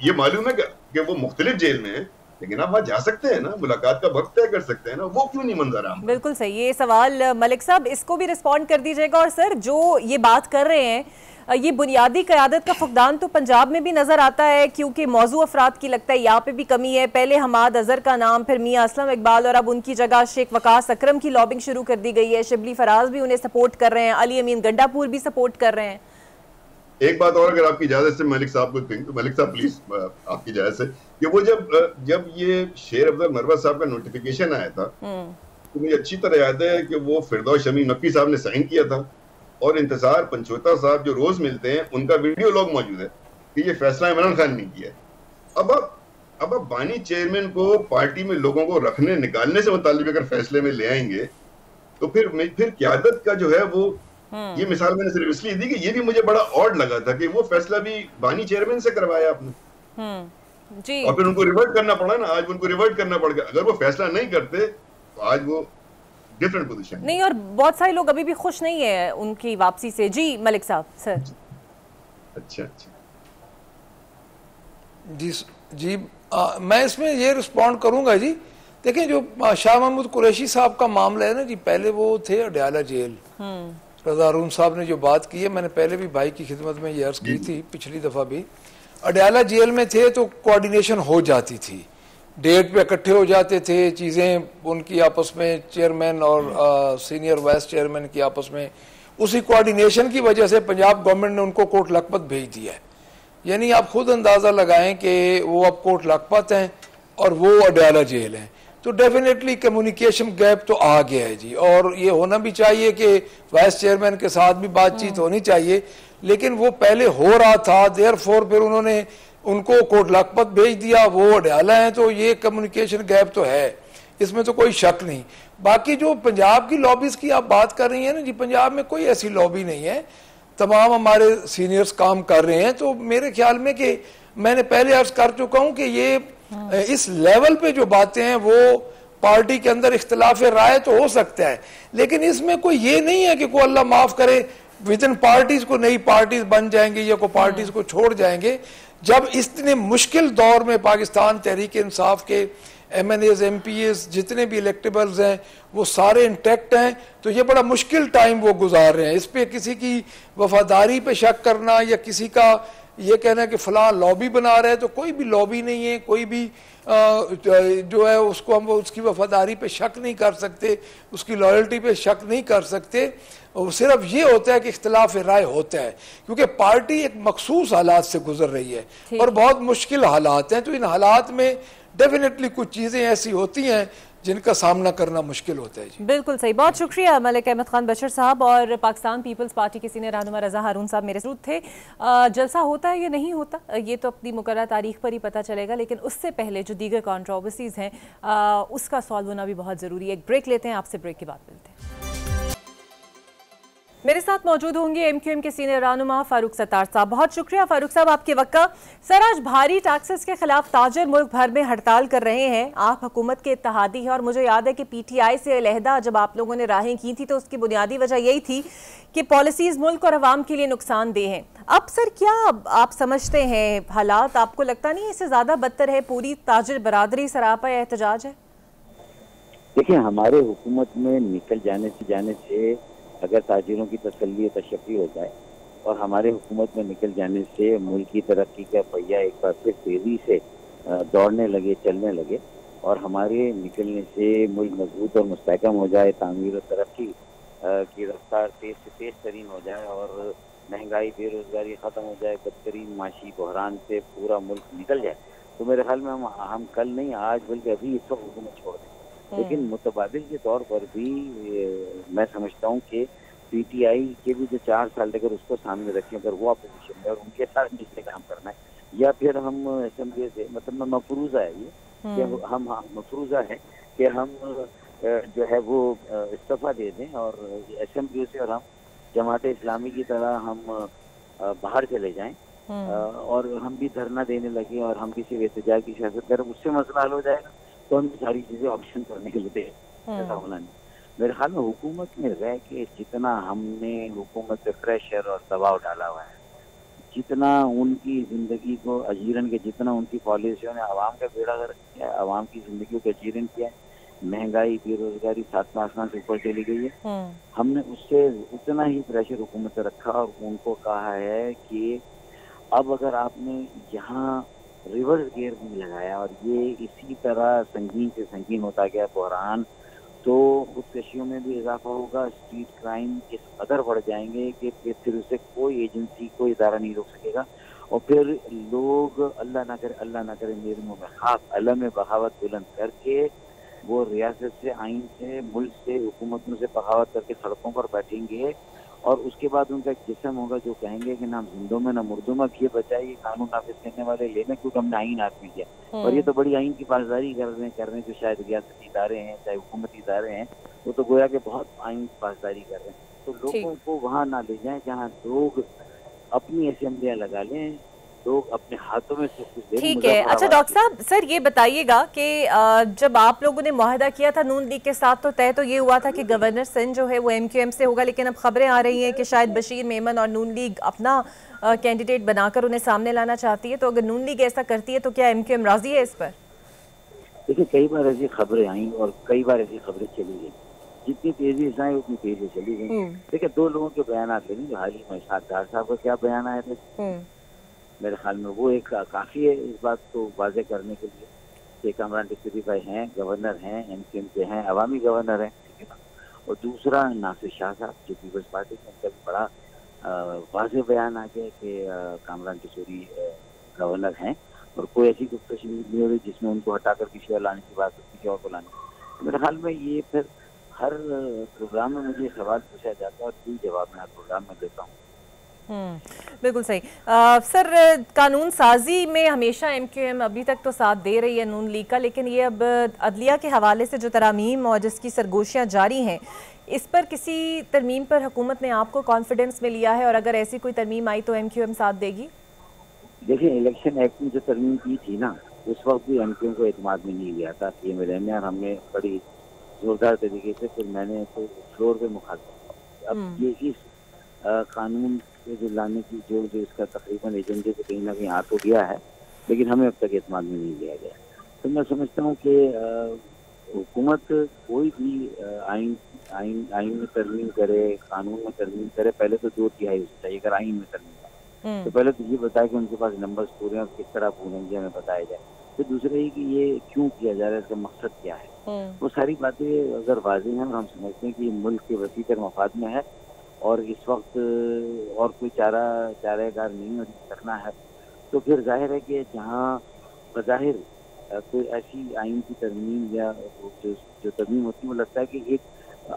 ये मालूम है कि वो मुख्तलिफ जेल में है, लेकिन आप वहाँ जा सकते हैं ना, मुलाकात का वक्त तय कर सकते हैं ना, वो क्यों नहीं मंजर आ? बिल्कुल सही, ये सवाल मलिक साहब इसको भी रिस्पॉन्ड कर दीजिएगा। और सर जो ये बात कर रहे हैं, ये बुनियादी क़यादत का फुकदान तो पंजाब में भी नजर आता है, क्योंकि मौजू अफराद की लगता है यहाँ पे भी कमी है। पहले हमाद अजहर का नाम, फिर मियां असलम इकबाल, और अब उनकी जगह शेख वकास अकरम की लॉबिंग शुरू कर दी गई है। शिबली फराज भी उन्हें सपोर्ट कर रहे हैं, अली अमीन गंडापुर भी सपोर्ट कर रहे हैं। एक बात और अगर आपकी इजाजत से मलिक साहब को, तो मलिक साहब प्लीज आपकी इजाजत से, कि वो जब ये शेर अफजल मरवत साहब का नोटिफिकेशन आया था, तो मुझे अच्छी तरह याद है कि वो फिरदौस शमी नकवी साहब ने साइन किया था, और इंतजार पंचोता साहब जो रोज मिलते हैं, उनका वीडियो लॉग मौजूद है कि ये फैसला इमरान खान ने किया है। अब आप बानी चेयरमैन को पार्टी में लोगों को रखने निकालने से मुतालिक अगर फैसले में ले आएंगे तो फिर क़यादत का जो है वो, ये मिसाल मैंने सिर्फ इसलिए दी कि ये भी मुझे बड़ा ऑड लगा था कि वो फैसला भी बानी चेयरमैन से करवाया आपने जी। और फिर उनको रिवर्ट करना पड़ा ना, आज उनको रिवर्ट करना पड़ गया। अगर वो फैसला नहीं करते तो आज वो डिफरेंट पोजीशन नहीं, और बहुत सारे लोग अभी भी खुश नहीं है उनकी वापसी से। जी मलिक साहब। सर अच्छा जी मैं इसमें ये रिस्पॉन्ड करूंगा जी। देखिए जो शाह महमूद कुरैशी साहब का मामला है ना जी, पहले वो थे अडयाला जेल, रजा हारून साहब ने जो बात की है, मैंने पहले भी भाई की खिदमत में ये अर्ज की थी पिछली दफा भी, अडयाला जेल में थे तो कोऑर्डिनेशन हो जाती थी, डेट पे इकट्ठे हो जाते थे, चीज़ें उनकी आपस में चेयरमैन और सीनियर वाइस चेयरमैन की आपस में, उसी कोऑर्डिनेशन की वजह से पंजाब गवर्नमेंट ने उनको कोट लखपत भेज दिया है। यानी आप खुद अंदाज़ा लगाएं कि वो अब कोट लखपत हैं और वो अडयाला जेल हैं, तो डेफिनेटली कम्युनिकेशन गैप तो आ गया है जी। और ये होना भी चाहिए कि वाइस चेयरमैन के साथ भी बातचीत होनी चाहिए, लेकिन वो पहले हो रहा था, देयरफॉर फिर उन्होंने उनको कोट लखपत भेज दिया, वो अडयाला हैं, तो ये कम्युनिकेशन गैप तो है, इसमें तो कोई शक नहीं। बाकी जो पंजाब की लॉबीज की आप बात कर रही हैं ना जी, पंजाब में कोई ऐसी लॉबी नहीं है, तमाम हमारे सीनियर्स काम कर रहे हैं। तो मेरे ख्याल में कि मैंने पहले अर्ज कर चुका हूं कि ये इस लेवल पे जो बातें हैं वो पार्टी के अंदर इख्तिलाफ राय तो हो सकता है, लेकिन इसमें कोई ये नहीं है कि कोई अल्लाह माफ करे विद इन पार्टीज को नई पार्टीज बन जाएंगे या कोई पार्टीज को छोड़ जाएंगे। जब इतने मुश्किल दौर में पाकिस्तान तहरीक इंसाफ के MNAs MPAs जितने भी इलेक्टेबल्स हैं वो सारे इंटैक्ट हैं, तो ये बड़ा मुश्किल टाइम वो गुजार रहे हैं। इस पे किसी की वफादारी पे शक करना या किसी का ये कहना कि फलां लॉबी बना रहे हैं, तो कोई भी लॉबी नहीं है, कोई भी जो है उसको हम उसकी वफादारी पे शक नहीं कर सकते, उसकी लॉयल्टी पे शक नहीं कर सकते। सिर्फ ये होता है कि इख्तिलाफ राय होता है, क्योंकि पार्टी एक मखसूस हालात से गुजर रही है और बहुत मुश्किल हालात हैं, तो इन हालात में डेफिनेटली कुछ चीज़ें ऐसी होती हैं जिनका सामना करना मुश्किल होता है जी। बिल्कुल सही, बहुत शुक्रिया मलिक अहमद खान बशर साहब। और पाकिस्तान पीपल्स पार्टी के सीनियर रहनुमा रजा हारून साहब मेरे साथ थे। जलसा होता है या नहीं होता ये तो अपनी मुकर्रर तारीख पर ही पता चलेगा, लेकिन उससे पहले जो दीगर कॉन्ट्रोवर्सीज हैं उसका सॉल्व होना भी बहुत ज़रूरी है। एक ब्रेक लेते हैं, आपसे ब्रेक के बाद मिलते हैं। मेरे साथ मौजूद होंगे MQM के सीनियर रहनुमा फारूक सत्तार साहब। बहुत शुक्रिया फारूक साहब आपके वक्त का। सर, आज भारी टैक्सेस के खिलाफ ताजर मुल्क भर में हड़ताल कर रहे हैं। आप हुकूमत के इत्तेहादी हैं और मुझे याद है कि PTI से अलहदा जब आप लोगों ने राहें की थी तो उसकी बुनियादी वजह यही थी कि पॉलिसीज मुल्क और अवाम के लिए नुकसानदेह हैं। अब सर क्या आप समझते हैं हालात, आपको लगता नहीं इससे ज़्यादा बदतर है, पूरी ताजर बरादरी सरापा एहतजाज है? देखिए, हमारे हुकूमत में निकल जाने से अगर ताजिरों की तसल्ली तशफ़ी हो जाए और हमारे हुकूमत में निकल जाने से मुल्क की तरक्की का पहिया एक बार फिर तेज़ी से दौड़ने लगे, चलने लगे और हमारे निकलने से मुल्क मजबूत और मुस्तहकम हो जाए, तामीर और तरक्की की रफ्तार तेज़ से तेज़ तरीन हो जाए और महंगाई बेरोज़गारी ख़त्म हो जाए, बदतरीन माशी बहरान से पूरा मुल्क निकल जाए, तो मेरे ख्याल में हम कल नहीं आज बल्कि अभी इस वक्त हुकूमत छोड़ दें। लेकिन मुतबादिल के तौर पर भी मैं समझता हूँ कि PTI के भी जो 4 साल अगर उसको सामने रखें, अगर वो अपोजिशन में और उनके साथ मिलकर काम करना है, या फिर हम असेंबली से मतलब मफरूज़ा है ये कि हम मफरूज़ा है कि हम जो है वो इस्तीफ़ा दे दें और असेंबली से और हम जमात इस्लामी की तरह हम बाहर चले जाएं और हम भी धरना देने लगे और हम किसी एहतजाज की सियासत करें, उससे मसला हल हो जाएगा तो हम सारी चीज़ें ऑप्शन करने के लिए ऐसा होना नहीं। मेरे ख्याल में हुकूमत में रह के जितना हमने हुकूमत पे प्रेशर और दबाव डाला हुआ है, जितना उनकी ज़िंदगी को अजीरन के, जितना उनकी पॉलिसियों ने आवाम का बेड़ा गर्क किया है, आवाम की ज़िंदगी को अजीरन किया है, महंगाई बेरोजगारी 7 आसमान से ऊपर चली गई है, हमने उससे उतना ही प्रेशर हुकूमत से रखा और उनको कहा है कि अब अगर आपने यहाँ रिवर्स गियर भी लगाया और ये इसी तरह संगीन से संगीन होता गया बहरान, तो खुदकशियों में भी इजाफा होगा, स्ट्रीट क्राइम इस कदर बढ़ जाएंगे कि फिर उसे कोई एजेंसी कोई इदारा नहीं रोक सकेगा और फिर लोग अल्लाह ना करे मेरे मुँह में खाक अलम बगावत बुलंद करके वो रियासत से, आइन से, मुल्क से, हुकूमतों से बगावत करके सड़कों पर बैठेंगे और उसके बाद उनका एक जिस्म होगा जो कहेंगे कि ना हम जिंदों में ना मुर्दों में, ये बचाए, ये कानून नाफिज करने वाले लेने, क्योंकि हमने आइन नाफिज किया। और ये तो बड़ी आइन की पासदारी कर रहे हैं जो शायद रियासती इदारे हैं चाहे हुकूमती इदारे हैं, वो तो गोया के बहुत आइन की पासदारी कर रहे हैं। तो लोगों को वहाँ ना ले जाएं जहाँ लोग अपनी असेंबलियाँ लगा लें, लोग अपने हाथों में सब कुछ। ठीक है, अच्छा डॉक्टर साहब, सर ये बताइएगा कि जब आप लोगों ने मुआहदा किया था नून लीग के साथ, तो तय तो ये हुआ था कि गवर्नर सिंध जो है वो MQM से होगा, लेकिन अब खबरें आ रही हैं कि शायद बशीर मेमन और नून लीग अपना कैंडिडेट बनाकर उन्हें सामने लाना चाहती है। तो अगर नून लीग ऐसा करती है तो क्या MQM राजी है इस पर? देखिए, कई बार ऐसी खबरें आई और कई बार ऐसी खबरें चली गई, जितनी तेजी से आई उतनी तेजी से चली गई। देखिए, दो लोगों के बयान लेंगे जो हाल ही में शाहदार साहब का क्या बयान आए थे, मेरे ख्याल में वो एक काफी है इस बात को वाजे करने के लिए कि कामरान टिसरी भाई हैं, गवर्नर हैं, MQM के हैं, अवामी गवर्नर हैं, ठीक है ना। और दूसरा नासिर शाह साहब जो पीपल्स पार्टी के, उनका भी बड़ा वाजे बयान आ गया कि कामरान टिसरी गवर्नर हैं और कोई ऐसी गुफ्तगू नहीं हो रही जिसमें उनको हटाकर किसी और लाने की बात, किसी और को लाने। मेरे ख्याल में ये फिर हर प्रोग्राम में मुझे सवाल पूछा जाता है और यही जवाब मैं हर प्रोग्राम में देता हूँ। बिल्कुल सही। सर, कानून साजी में हमेशा MQM अभी तक तो साथ दे रही है नून लीग का, लेकिन ये अब अदलिया के हवाले से जो तरामीम और जिसकी सरगोशियाँ जारी हैं, इस पर किसी तरमीम पर हुकूमत ने आपको कॉन्फिडेंस में लिया है, और अगर ऐसी कोई तरमीम आई तो MQM साथ देगी? देखिए, इलेक्शन एक्ट में जो तरमीम की थी ना, उस वक्त भी MQM को एतमाद में नहीं लिया था PMLN ने, और हमने बड़ी जोरदार तरीके से फिर मैंने तो फ्लोर पे मुखातिब। अब ये इस कानून जो लाने की जो इसका तकरीबन एजेंडे से कहीं ना कहीं हाथ हो गया है, लेकिन हमें अब तक एतमाद में नहीं लिया गया। तो मैं समझता हूँ कि हुकूमत कोई भी आइन में तरमीम करे, कानून में तरमीम करे, पहले तो 2/3 उससे चाहिए। अगर आइन में तरमीम तो पहले तो ये बताए कि उनके पास नंबर्स पूरे हैं, किस तरह पूरेंगे हमें बताया जाए। फिर दूसरा ये कि ये क्यों किया जा रहा है, इसका मकसद क्या है, वो सारी बातें अगर वाज़ेह हैं और हम समझते हैं कि मुल्क के वसीतर मफाद में है और इस वक्त और कोई चारागार नहीं रखना है, तो फिर जाहिर है कि जहाँ बज़ाहिर कोई ऐसी आइन की तरमीम या जो तरमीम होती है वो लगता है कि एक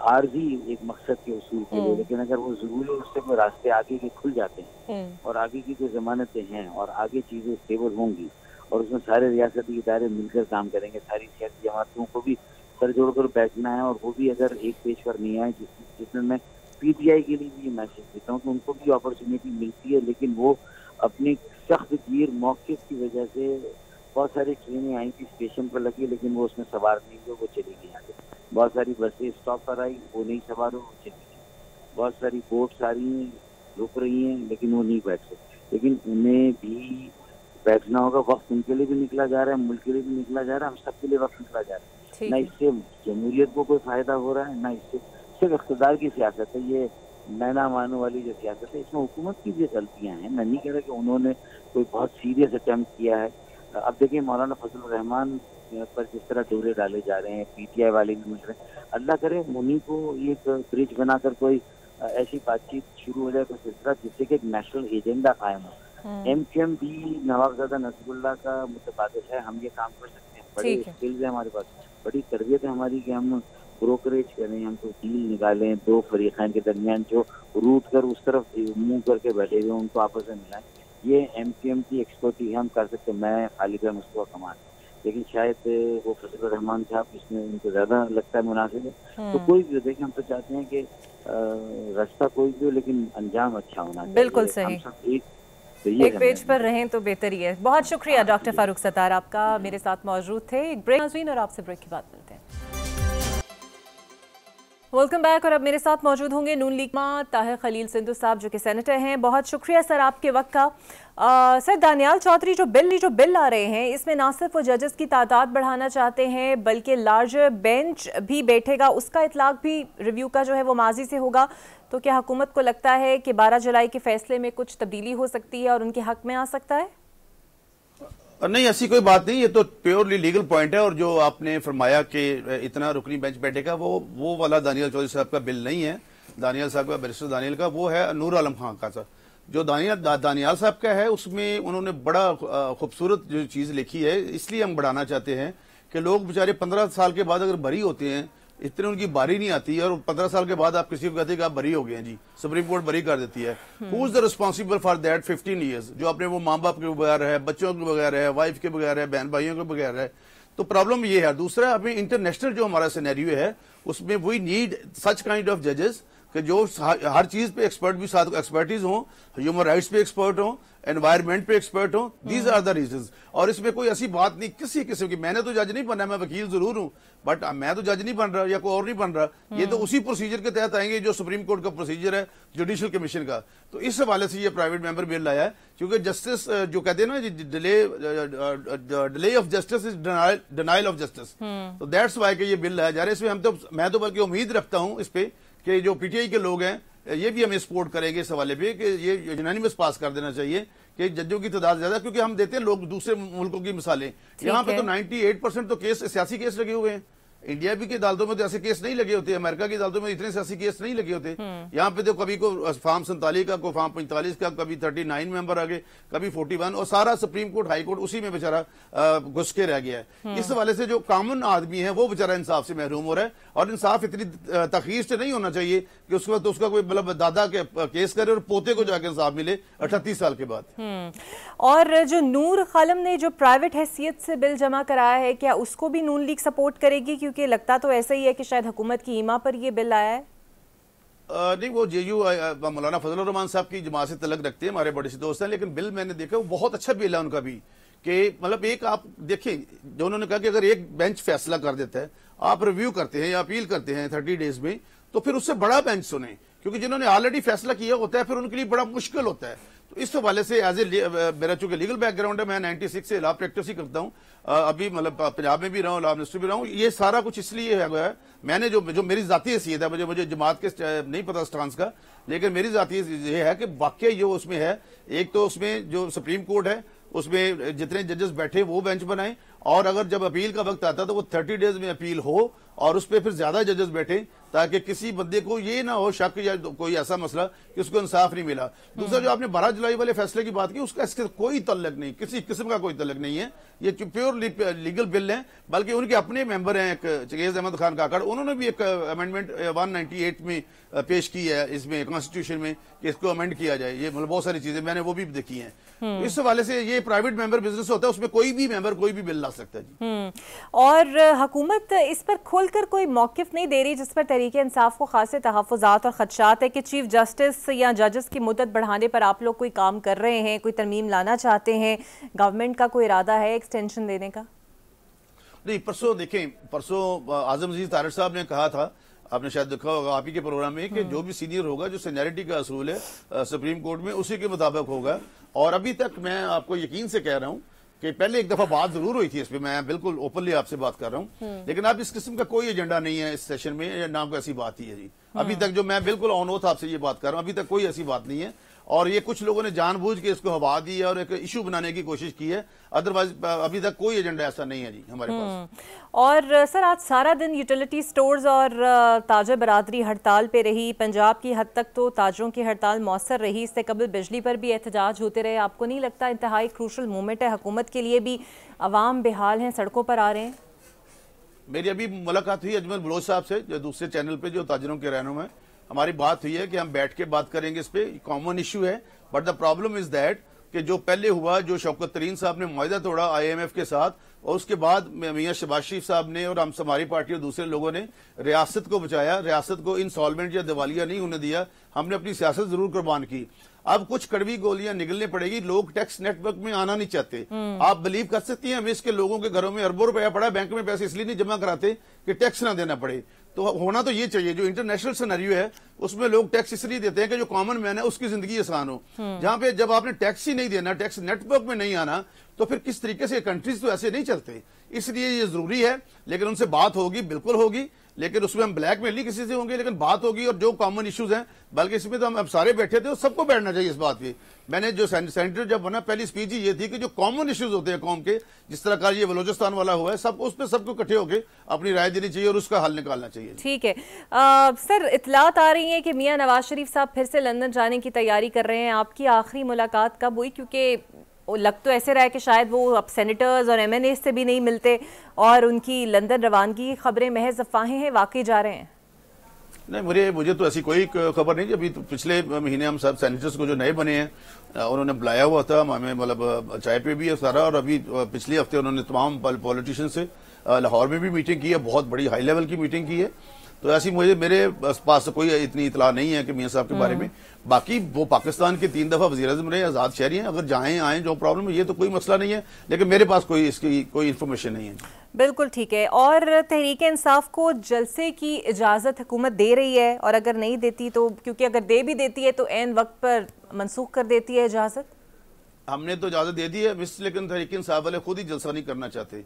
आर्जी एक मकसद के उसूल के लिए, लेकिन अगर वो ज़रूरी उससे कोई रास्ते आगे के खुल जाते हैं और आगे की कोई ज़मानतें हैं और आगे चीज़ें स्टेबल होंगी और उसमें सारे रियासती इदारे मिलकर काम करेंगे, सारी सियासी जमातों को भी सर जोड़कर बैठना है, और वो भी अगर एक पेज पर नहीं आए, जिसमें मैं PTI के लिए भी मैसेज देता हूँ कि उनको भी अपॉर्चुनिटी मिलती है, लेकिन वो अपनी सख्त गिर मौक़िफ़ की वजह से बहुत सारी ट्रेनें आई थी स्टेशन पर लगी, लेकिन वो उसमें सवार नहीं हुए, वो चली गई आगे। बहुत सारी बसें स्टॉप पर आई, वो नहीं सवार हो, वो चली गई। बहुत सारी बोट्स आ रही हैं, रुक रही हैं, लेकिन वो नहीं बैठ सकते। लेकिन उन्हें भी बैठना होगा, वक्त उनके लिए भी निकला जा रहा है, मुल्क के लिए भी निकला जा रहा है, हम सबके लिए वक्त निकला जा रहा है। ना इससे जमहूरियत को कोई फायदा हो रहा है, ना इससे सिर्फ इख्तिदार की सियासत है, ये नैना मानो वाली जो सियासत है, इसमें हुकूमत की भी गलतियां हैं। मैं नहीं कह रहा कि उन्होंने कोई बहुत सीरियस अटेम्प्ट किया है। अब देखिए, मौलाना फजल रहमान पर जिस तरह डोरे डाले जा रहे हैं, PTI वाले भी मिल रहे हैं, अल्लाह करे उन्हीं को एक ब्रिज बनाकर कोई ऐसी बातचीत शुरू हो जाए, कोई सिलसिला जिससे कि एक नेशनल एजेंडा कायम हो। MQM भी नवाबजादा नसरुल्लाह का मुतबादिल है, हम ये काम कर सकते हैं, बड़े स्किल्स है हमारे पास, बड़ी तरबियत है हमारी कि हम ब्रोकरेज करें, हम कोई डील निकालें, दो फरीक़ैन के दरमियान जो रूट कर उस तरफ मुंह करके बैठे हुए उनको आपस में मिलाएं। ये MQM की एक्सपर्टी हम कर सकते हैं, मैं खालिद मुस्तफा कमाल, लेकिन शायद वो फजल रहमान साहब इसमें उनको ज्यादा लगता है मुनासिब है। तो कोई भी देखिए, हम तो चाहते हैं कि रास्ता कोई भी हो, लेकिन अंजाम अच्छा होना चाहिए। बिल्कुल सही, एक पेज पर रहें तो बेहतर ही है। बहुत शुक्रिया डॉक्टर फारूक सत्तार, आपका मेरे साथ मौजूद थे। एक ब्रेक नाज़रीन, और आपसे ब्रेक के बाद मिलते हैं। Welcome back. और अब मेरे साथ मौजूद होंगे नून लीग ताहिर खलील सिंधु साहब, जो कि सेनेटर हैं। बहुत शुक्रिया सर आपके वक्त का। सर, दानियाल चौधरी जो बिल ला रहे हैं, इसमें ना सिर्फ वो जजेस की तादाद बढ़ाना चाहते हैं, बल्कि लार्जर बेंच भी बैठेगा, उसका इतलाक भी रिव्यू का जो है वो माजी से होगा। तो क्या हुकूमत को लगता है कि 12 जुलाई के फैसले में कुछ तब्दीली हो सकती है और उनके हक में आ सकता है? नहीं, ऐसी कोई बात नहीं, ये तो प्योरली लीगल पॉइंट है। और जो आपने फरमाया कि इतना रुकनी बेंच बैठेगा, वो वाला दानियाल चौधरी साहब का बिल नहीं है। दानियाल साहब का, बैरिस्टर दानियाल का, वो है नूर आलम खान का। सर, जो दानियाल साहब का है, उसमें उन्होंने बड़ा खूबसूरत जो चीज लिखी है, इसलिए हम बढ़ाना चाहते हैं कि लोग बेचारे 15 साल के बाद अगर बरी होते हैं इतने उनकी बारी नहीं आती और 15 साल के बाद आप किसी को कहते हैं कि आप बरी हो गए हैं जी, सुप्रीम कोर्ट बरी कर देती है। Who is the responsible for that 15 years, जो अपने वो माँ बाप के बगैर है, बच्चों के बगैर है, वाइफ के बगैर है, बहन भाइयों के बगैर है। तो प्रॉब्लम ये है। दूसरा, अभी इंटरनेशनल जो हमारा सिनेरियो है उसमें we need such kind of जजेस कि जो हर चीज पे एक्सपर्ट भी साथ एक्सपर्टीज हो, ह्यूमन राइट्स पे एक्सपर्ट हो, एनवायरमेंट पे एक्सपर्ट हो। These are the reasons. और इसमें कोई ऐसी बात नहीं किसी किस्म की, मैंने तो जज नहीं बनना, मैं वकील जरूर हूं, बट मैं तो जज नहीं बन रहा या कोई और नहीं बन रहा। ये तो उसी प्रोसीजर के तहत आएंगे जो सुप्रीम कोर्ट का प्रोसीजर है, जुडिशियल कमीशन का। तो इस हवाले से ये प्राइवेट मेंबर बिल आया है, क्योंकि जस्टिस जो कहते हैं ना, delay of justice is denial of justice. तो दैट्स वाई के ये बिल लाया जा रहा है। इसमें मैं तो बल्कि उम्मीद रखता हूं इस पे कि जो पीटीआई के लोग हैं ये भी हमें सपोर्ट करेंगे इस हवाले पे कि ये यूनानिमस पास कर देना चाहिए कि जजों की तादाद ज्यादा, क्योंकि हम देते हैं लोग दूसरे मुल्कों की मिसालें। यहाँ पे तो 98% तो केस सियासी केस लगे हुए हैं। इंडिया भी की अदालतों में तो ऐसे केस नहीं लगे होते, अमेरिका की अदालतों में इतने सियासी केस नहीं लगे होते। यहाँ पे तो कभी को फॉर्म 47 का, को फॉर्म 45 का, कभी 39 मेंबर आ गए, कभी 41, और सारा सुप्रीम कोर्ट हाई कोर्ट उसी में बेचारा घुस के रह गया है। इस हवाले से जो कॉमन आदमी है वो बेचारा इंसाफ से महरूम हो रहा है। और इंसाफ इतनी तखीर से नहीं होना चाहिए कि उसके बाद उसका कोई मतलब दादा के केस करे और पोते को जाकर इंसाफ मिले 38 साल के बाद। और जो नूर खालम ने जो प्राइवेट हैसियत से बिल जमा कराया है, क्या उसको भी नून लीग सपोर्ट करेगी? क्योंकि लगता तो ऐसा ही है कि शायद हुकूमत की ईमा पर ये बिल आया है। नहीं, वो जेयू मौलाना फजल रहमान साहब की जमात से तलक रखते हैं, हमारे बड़े से दोस्त हैं, लेकिन बिल मैंने देखा वो बहुत अच्छा बिल है उनका भी। कि मतलब एक आप देखिए, जो उन्होंने कहा कि अगर एक बेंच फैसला कर देता है, आप रिव्यू करते हैं या अपील करते हैं 30 डेज में, तो फिर उससे बड़ा बेंच सुने, क्योंकि जिन्होंने ऑलरेडी फैसला किया होता है फिर उनके लिए बड़ा मुश्किल होता है। तो इस हवाले से एज ए मेरा चूंकि लीगल बैकग्राउंड है, मैं 96 से लॉ प्रैक्टिस ही करता हूं, अभी मतलब पंजाब में भी रहा हूं, लॉ मिनिस्टर भी रहा हूं। ये सारा कुछ इसलिए है, मैंने जो मेरी जाती हैसियत है, मुझे जमात के नहीं पता स्टांस का, लेकिन मेरी जाती ये है कि वाकई जो उसमें है, एक तो उसमें जो सुप्रीम कोर्ट है उसमें जितने जजेस बैठे वो बेंच बनाए, और अगर जब अपील का वक्त आता तो वो 30 डेज में अपील हो और उस पर फिर ज्यादा जजेस बैठे, ताकि किसी बंदे को ये ना हो शक या कोई ऐसा मसला कि उसको इंसाफ नहीं मिला। दूसरा, जो आपने 12 जुलाई वाले फैसले की बात की, उसका इसके कोई तल्लक नहीं, किसी किस्म का कोई तल्लक नहीं है। ये प्योर लीगल बिल है, बल्कि उनके अपने मेंबर हैं एक चंगेज अहमद खान काकड़, उन्होंने भी एक अमेंडमेंट 198 में पेश की है इसमें कॉन्स्टिट्यूशन में कि इसको अमेंड किया जाए। ये मतलब बहुत सारी चीजें मैंने वो भी देखी हैं। तो इस हवाले से ये प्राइवेट मेंबर बिजनेस होता है, उसमें कोई भी मेंबर कोई भी बिल ला सकता है जी। और हुकूमत इस पर खुलकर कोई मौकिफ नहीं दे रही, जिस पर तहरीके इंसाफ को खासे तहफ़्फ़ुज़ात और खदशात है कि चीफ जस्टिस या जजेस की मुद्दत बढ़ाने पर आप लोग कोई काम कर रहे हैं, कोई तरमीम लाना चाहते हैं, गवर्नमेंट का कोई इरादा है एक्सटेंशन देने का? नहीं, परसों देखें, परसों आजम अजीज तारिक साहब ने कहा था, आपने शायद देखा होगा आप ही के प्रोग्राम में, कि जो भी सीनियर होगा, जो सीनियरिटी का असूल है सुप्रीम कोर्ट में, उसी के मुताबिक होगा। और अभी तक मैं आपको यकीन से कह रहा हूं कि पहले एक दफा बात जरूर हुई थी इस पे, मैं बिल्कुल ओपनली आपसे बात कर रहा हूं, लेकिन अब इस किस्म का कोई एजेंडा नहीं है इस सेशन में, या नाम को ऐसी बात ही है जी। अभी तक जो मैं बिल्कुल ऑन ओथ आपसे ये बात कर रहा हूं, अभी तक कोई ऐसी बात नहीं है। और ये कुछ लोगों ने जानबूझ के इसको हवा दी है और एक इशू बनाने की कोशिश की है, अदरवाइज अभी तक कोई एजेंडा ऐसा नहीं है जी हमारे पास। और सर, आज सारा दिन यूटिलिटी स्टोर्स और ताजर बरादरी हड़ताल पे रही। पंजाब की हद तक तो ताजरों की हड़ताल मौसर रही, इससे कबल बिजली पर भी एहतजाज होते रहे। आपको नहीं लगता इंतहाई क्रूशल मोमेंट है हुकूमत के लिए भी, अवाम बेहाल हैं, सड़कों पर आ रहे हैं? मेरी अभी मुलाकात हुई अजमल बलोच साहब से, जो दूसरे चैनल पे जो ताजरों के रहनुमा है, हमारी बात हुई है कि हम बैठ के बात करेंगे इस पे, कॉमन इशू है। But the problem is that कि जो पहले हुआ, जो शौकत तरीन साहब ने मुआहिदा तोड़ा IMF के साथ, और उसके बाद मियां शहबाज शरीफ साहब ने और हम हमारी पार्टी और दूसरे लोगों ने रियासत को बचाया, रियासत को इंसॉल्वेंट या दिवालिया नहीं होने दिया, हमने अपनी सियासत जरूर कुर्बान की। अब कुछ कड़वी गोलियां निगलने पड़ेगी, लोग टैक्स नेटवर्क में आना नहीं चाहते। आप बिलीव कर सकती हैं, हमें इसके लोगों के घरों में अरबों रुपया पड़ा, बैंक में पैसे इसलिए नहीं जमा कराते कि टैक्स ना देना पड़े। तो होना तो ये चाहिए, जो इंटरनेशनल सिनेरियो है उसमें लोग टैक्स इसलिए देते हैं कि जो कॉमन मैन है उसकी जिंदगी आसान हो। जहां पे जब आपने टैक्स ही नहीं देना, टैक्स नेटवर्क में नहीं आना, तो फिर किस तरीके से कंट्रीज तो ऐसे नहीं चलते। इसलिए ये जरूरी है, लेकिन उनसे बात होगी, बिल्कुल होगी, लेकिन उसमें हम ब्लैकमेल नहीं किसी से होंगे, लेकिन बात होगी। और जो कॉमन इश्यूज हैं, बल्कि इसमें तो हम अब सारे बैठे थे, सबको बैठना चाहिए इस बात पे। मैंने जो सेंटर जब बना, पहली स्पीच ही ये थी कि जो कॉमन इश्यूज होते हैं कौम के, जिस तरह का ये बलोचिस्तान वाला हुआ है, सब उस पर सबको इकट्ठे होकर अपनी राय देनी चाहिए और उसका हल निकालना चाहिए। ठीक है सर, इतलात आ रही है कि मियां नवाज शरीफ साहब फिर से लंदन जाने की तैयारी कर रहे हैं। आपकी आखिरी मुलाकात कब हुई? क्योंकि लग तो ऐसे रहा है कि शायद वो अब सेनेटर्स और MNA से भी नहीं मिलते और उनकी लंदन रवानगी खबरें महज अफवाहें हैं, वाकई जा रहे हैं? नहीं, मुझे तो ऐसी कोई खबर नहीं। अभी तो पिछले महीने हम सब सेनेटर्स को जो नए बने हैं उन्होंने बुलाया हुआ था हमें, मतलब चाय पे भी है सारा, और अभी पिछले हफ्ते उन्होंने तमाम पॉलिटिशियन से लाहौर में भी मीटिंग की है, बहुत बड़ी हाई लेवल की मीटिंग की है। तो ऐसी मेरे पास कोई इतनी इतला नहीं है कि मियां साहब के बारे में। बाकी वो पाकिस्तान के 3 दफा वज़ीर-ए-आज़म रहे, आजाद शहरी हैं, अगर जाएं आएं जो प्रॉब्लम है ये तो कोई मसला नहीं है, लेकिन मेरे पास इसकी कोई इन्फॉर्मेशन नहीं है। बिल्कुल ठीक है। और तहरीक इंसाफ को जलसे की इजाज़त हुकूमत दे रही है, और अगर नहीं देती तो, क्योंकि अगर दे भी देती है तो ऐन वक्त पर मनसूख कर देती है इजाज़त। हमने तो इजाज़त दे दी है लेकिन तहरीक इंसाफ वाले खुद ही जलसा नहीं करना चाहते,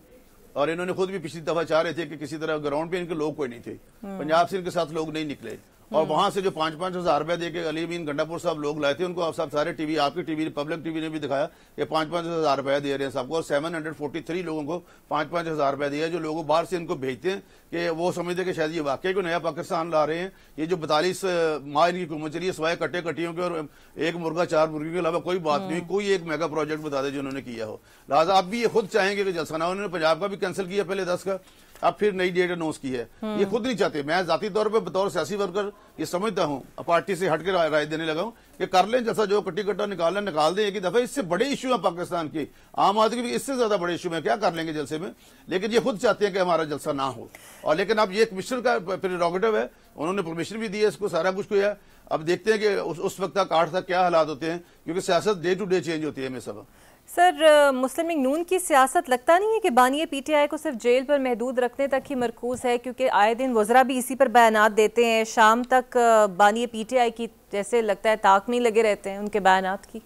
और इन्होंने खुद भी पिछली दफा चाह रहे थे कि किसी तरह ग्राउंड पे इनके लोग कोई नहीं थे, पंजाब से इनके साथ लोग नहीं निकले, और वहां से जो 5-5 हज़ार रुपए देके अली अमीन गंडापुर साहब लोग लाए थे, उनको आप सब सारे टीवी, आपकी टीवी, पब्लिक टीवी ने भी दिखाया कि 5-5 हज़ार रुपया दे रहे हैं सबको, और 743 लोगों को 5-5 हज़ार रुपया दिया, जो लोग बाहर से इनको भेजते हैं कि वो समझते कि शायद ये वाकई को नया पाकिस्तान ला रहे हैं। ये जो 42 माह इनकी हुकूमत चली है, सिवाय कट्टे कट्टियों के और एक मुर्गा 4 मुर्गी के अलावा कोई बात नहीं, कोई एक मेगा प्रोजेक्ट बता दे जो उन्होंने किया हो। लिहाजा आप भी ये खुद चाहेंगे कि जलसा ना, उन्होंने पंजाब का भी कैंसिल किया पहले 10 का, अब फिर नई डेट अनाउंस की है। ये खुद नहीं चाहते। मैं जाती तौर पे बतौर सियासी वर्कर ये समझता हूँ, पार्टी से हट के राय देने लगा हूँ कि कर लें जैसा, जो कट्टी कट्टा निकालना निकाल दें एक ही दफा। इससे बड़े इशू है पाकिस्तान के, आम आदमी भी इससे ज्यादा बड़े इशू में क्या कर लेंगे जलसे में, लेकिन ये खुद चाहते हैं कि हमारा जलसा ना हो। और लेकिन अब ये कमिश्नर का प्रेरोगेटिव है, उन्होंने परमिशन भी दी है, इसको सारा कुछ किया है। अब देखते हैं कि उस वक्त तक 8 तक क्या हालात होते हैं, क्योंकि सियासत डे टू डे चेंज होती है। मैं सब सर, मुस्लिम लीग नून की सियासत लगता नहीं है कि बानी PTI को सिर्फ जेल पर महदूद रखने तक ही मरकूज है, क्योंकि आए दिन वज़रा भी इसी पर बयानात देते हैं, शाम तक बानी PTI की जैसे लगता है ताक में लगे रहते हैं उनके बयानात की।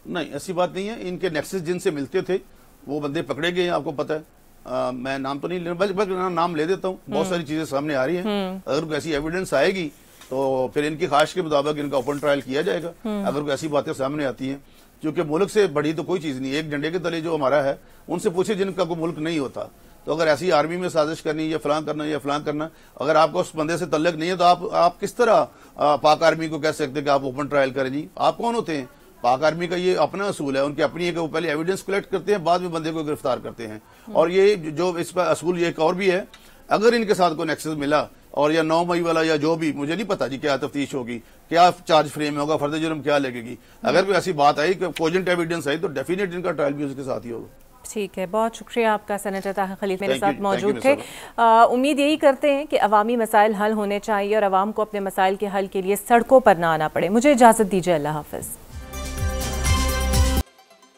नहीं, ऐसी बात नहीं है। इनके नेक्सस जिनसे मिलते थे वो बंदे पकड़े गए हैं, आपको पता है। मैं नाम तो नहीं लेना, बल्कि नाम ले देता हूँ। बहुत सारी चीजें सामने आ रही हैं, अगर कोई ऐसी एविडेंस आएगी तो फिर इनकी ख्वाहिश के मुताबिक इनका ओपन ट्रायल किया जाएगा। अगर कोई ऐसी बातें सामने आती हैं, क्योंकि मुल्क से बड़ी तो कोई चीज नहीं है, एक झंडे के तले जो हमारा है उनसे पूछे जिनका कोई मुल्क नहीं होता। तो अगर ऐसी आर्मी में साजिश करनी या फलां करना या फलां करना, अगर आपको उस बंदे से तल्लक नहीं है तो आप किस तरह पाक आर्मी को कह सकते कि आप ओपन ट्रायल करें? जी, आप कौन होते हैं? पाक आर्मी का ये अपना असूल है, उनकी अपनी एक, पहले एविडेंस कलेक्ट करते हैं, बाद में बंदे को गिरफ्तार करते हैं। और ये जो इस पर असूल ये एक और भी है, अगर इनके साथ कोई नेक्सस मिला और या 9 मई वाला या जो भी, मुझे नहीं पता जी क्या तफ्तीश होगी, क्या चार्ज फ्रेम होगा, फर्द जुर्म क्या लगेगी, अगर कोई ऐसी बात आई, कोजेंट एविडेंस आई, तो डेफिनेट इनका ट्रायल भी उसके साथ ही होगा। ठीक है, बहुत शुक्रिया आपका। सेनेटर ताहिर खलील मेरे साथ मौजूद थे। उम्मीद यही करते हैं कि अवामी मसाइल हल होने चाहिए और अवाम को अपने मसाइल के हल के लिए सड़कों पर ना आना पड़े। मुझे इजाज़त दीजिए, अल्लाह हाफ़िज़।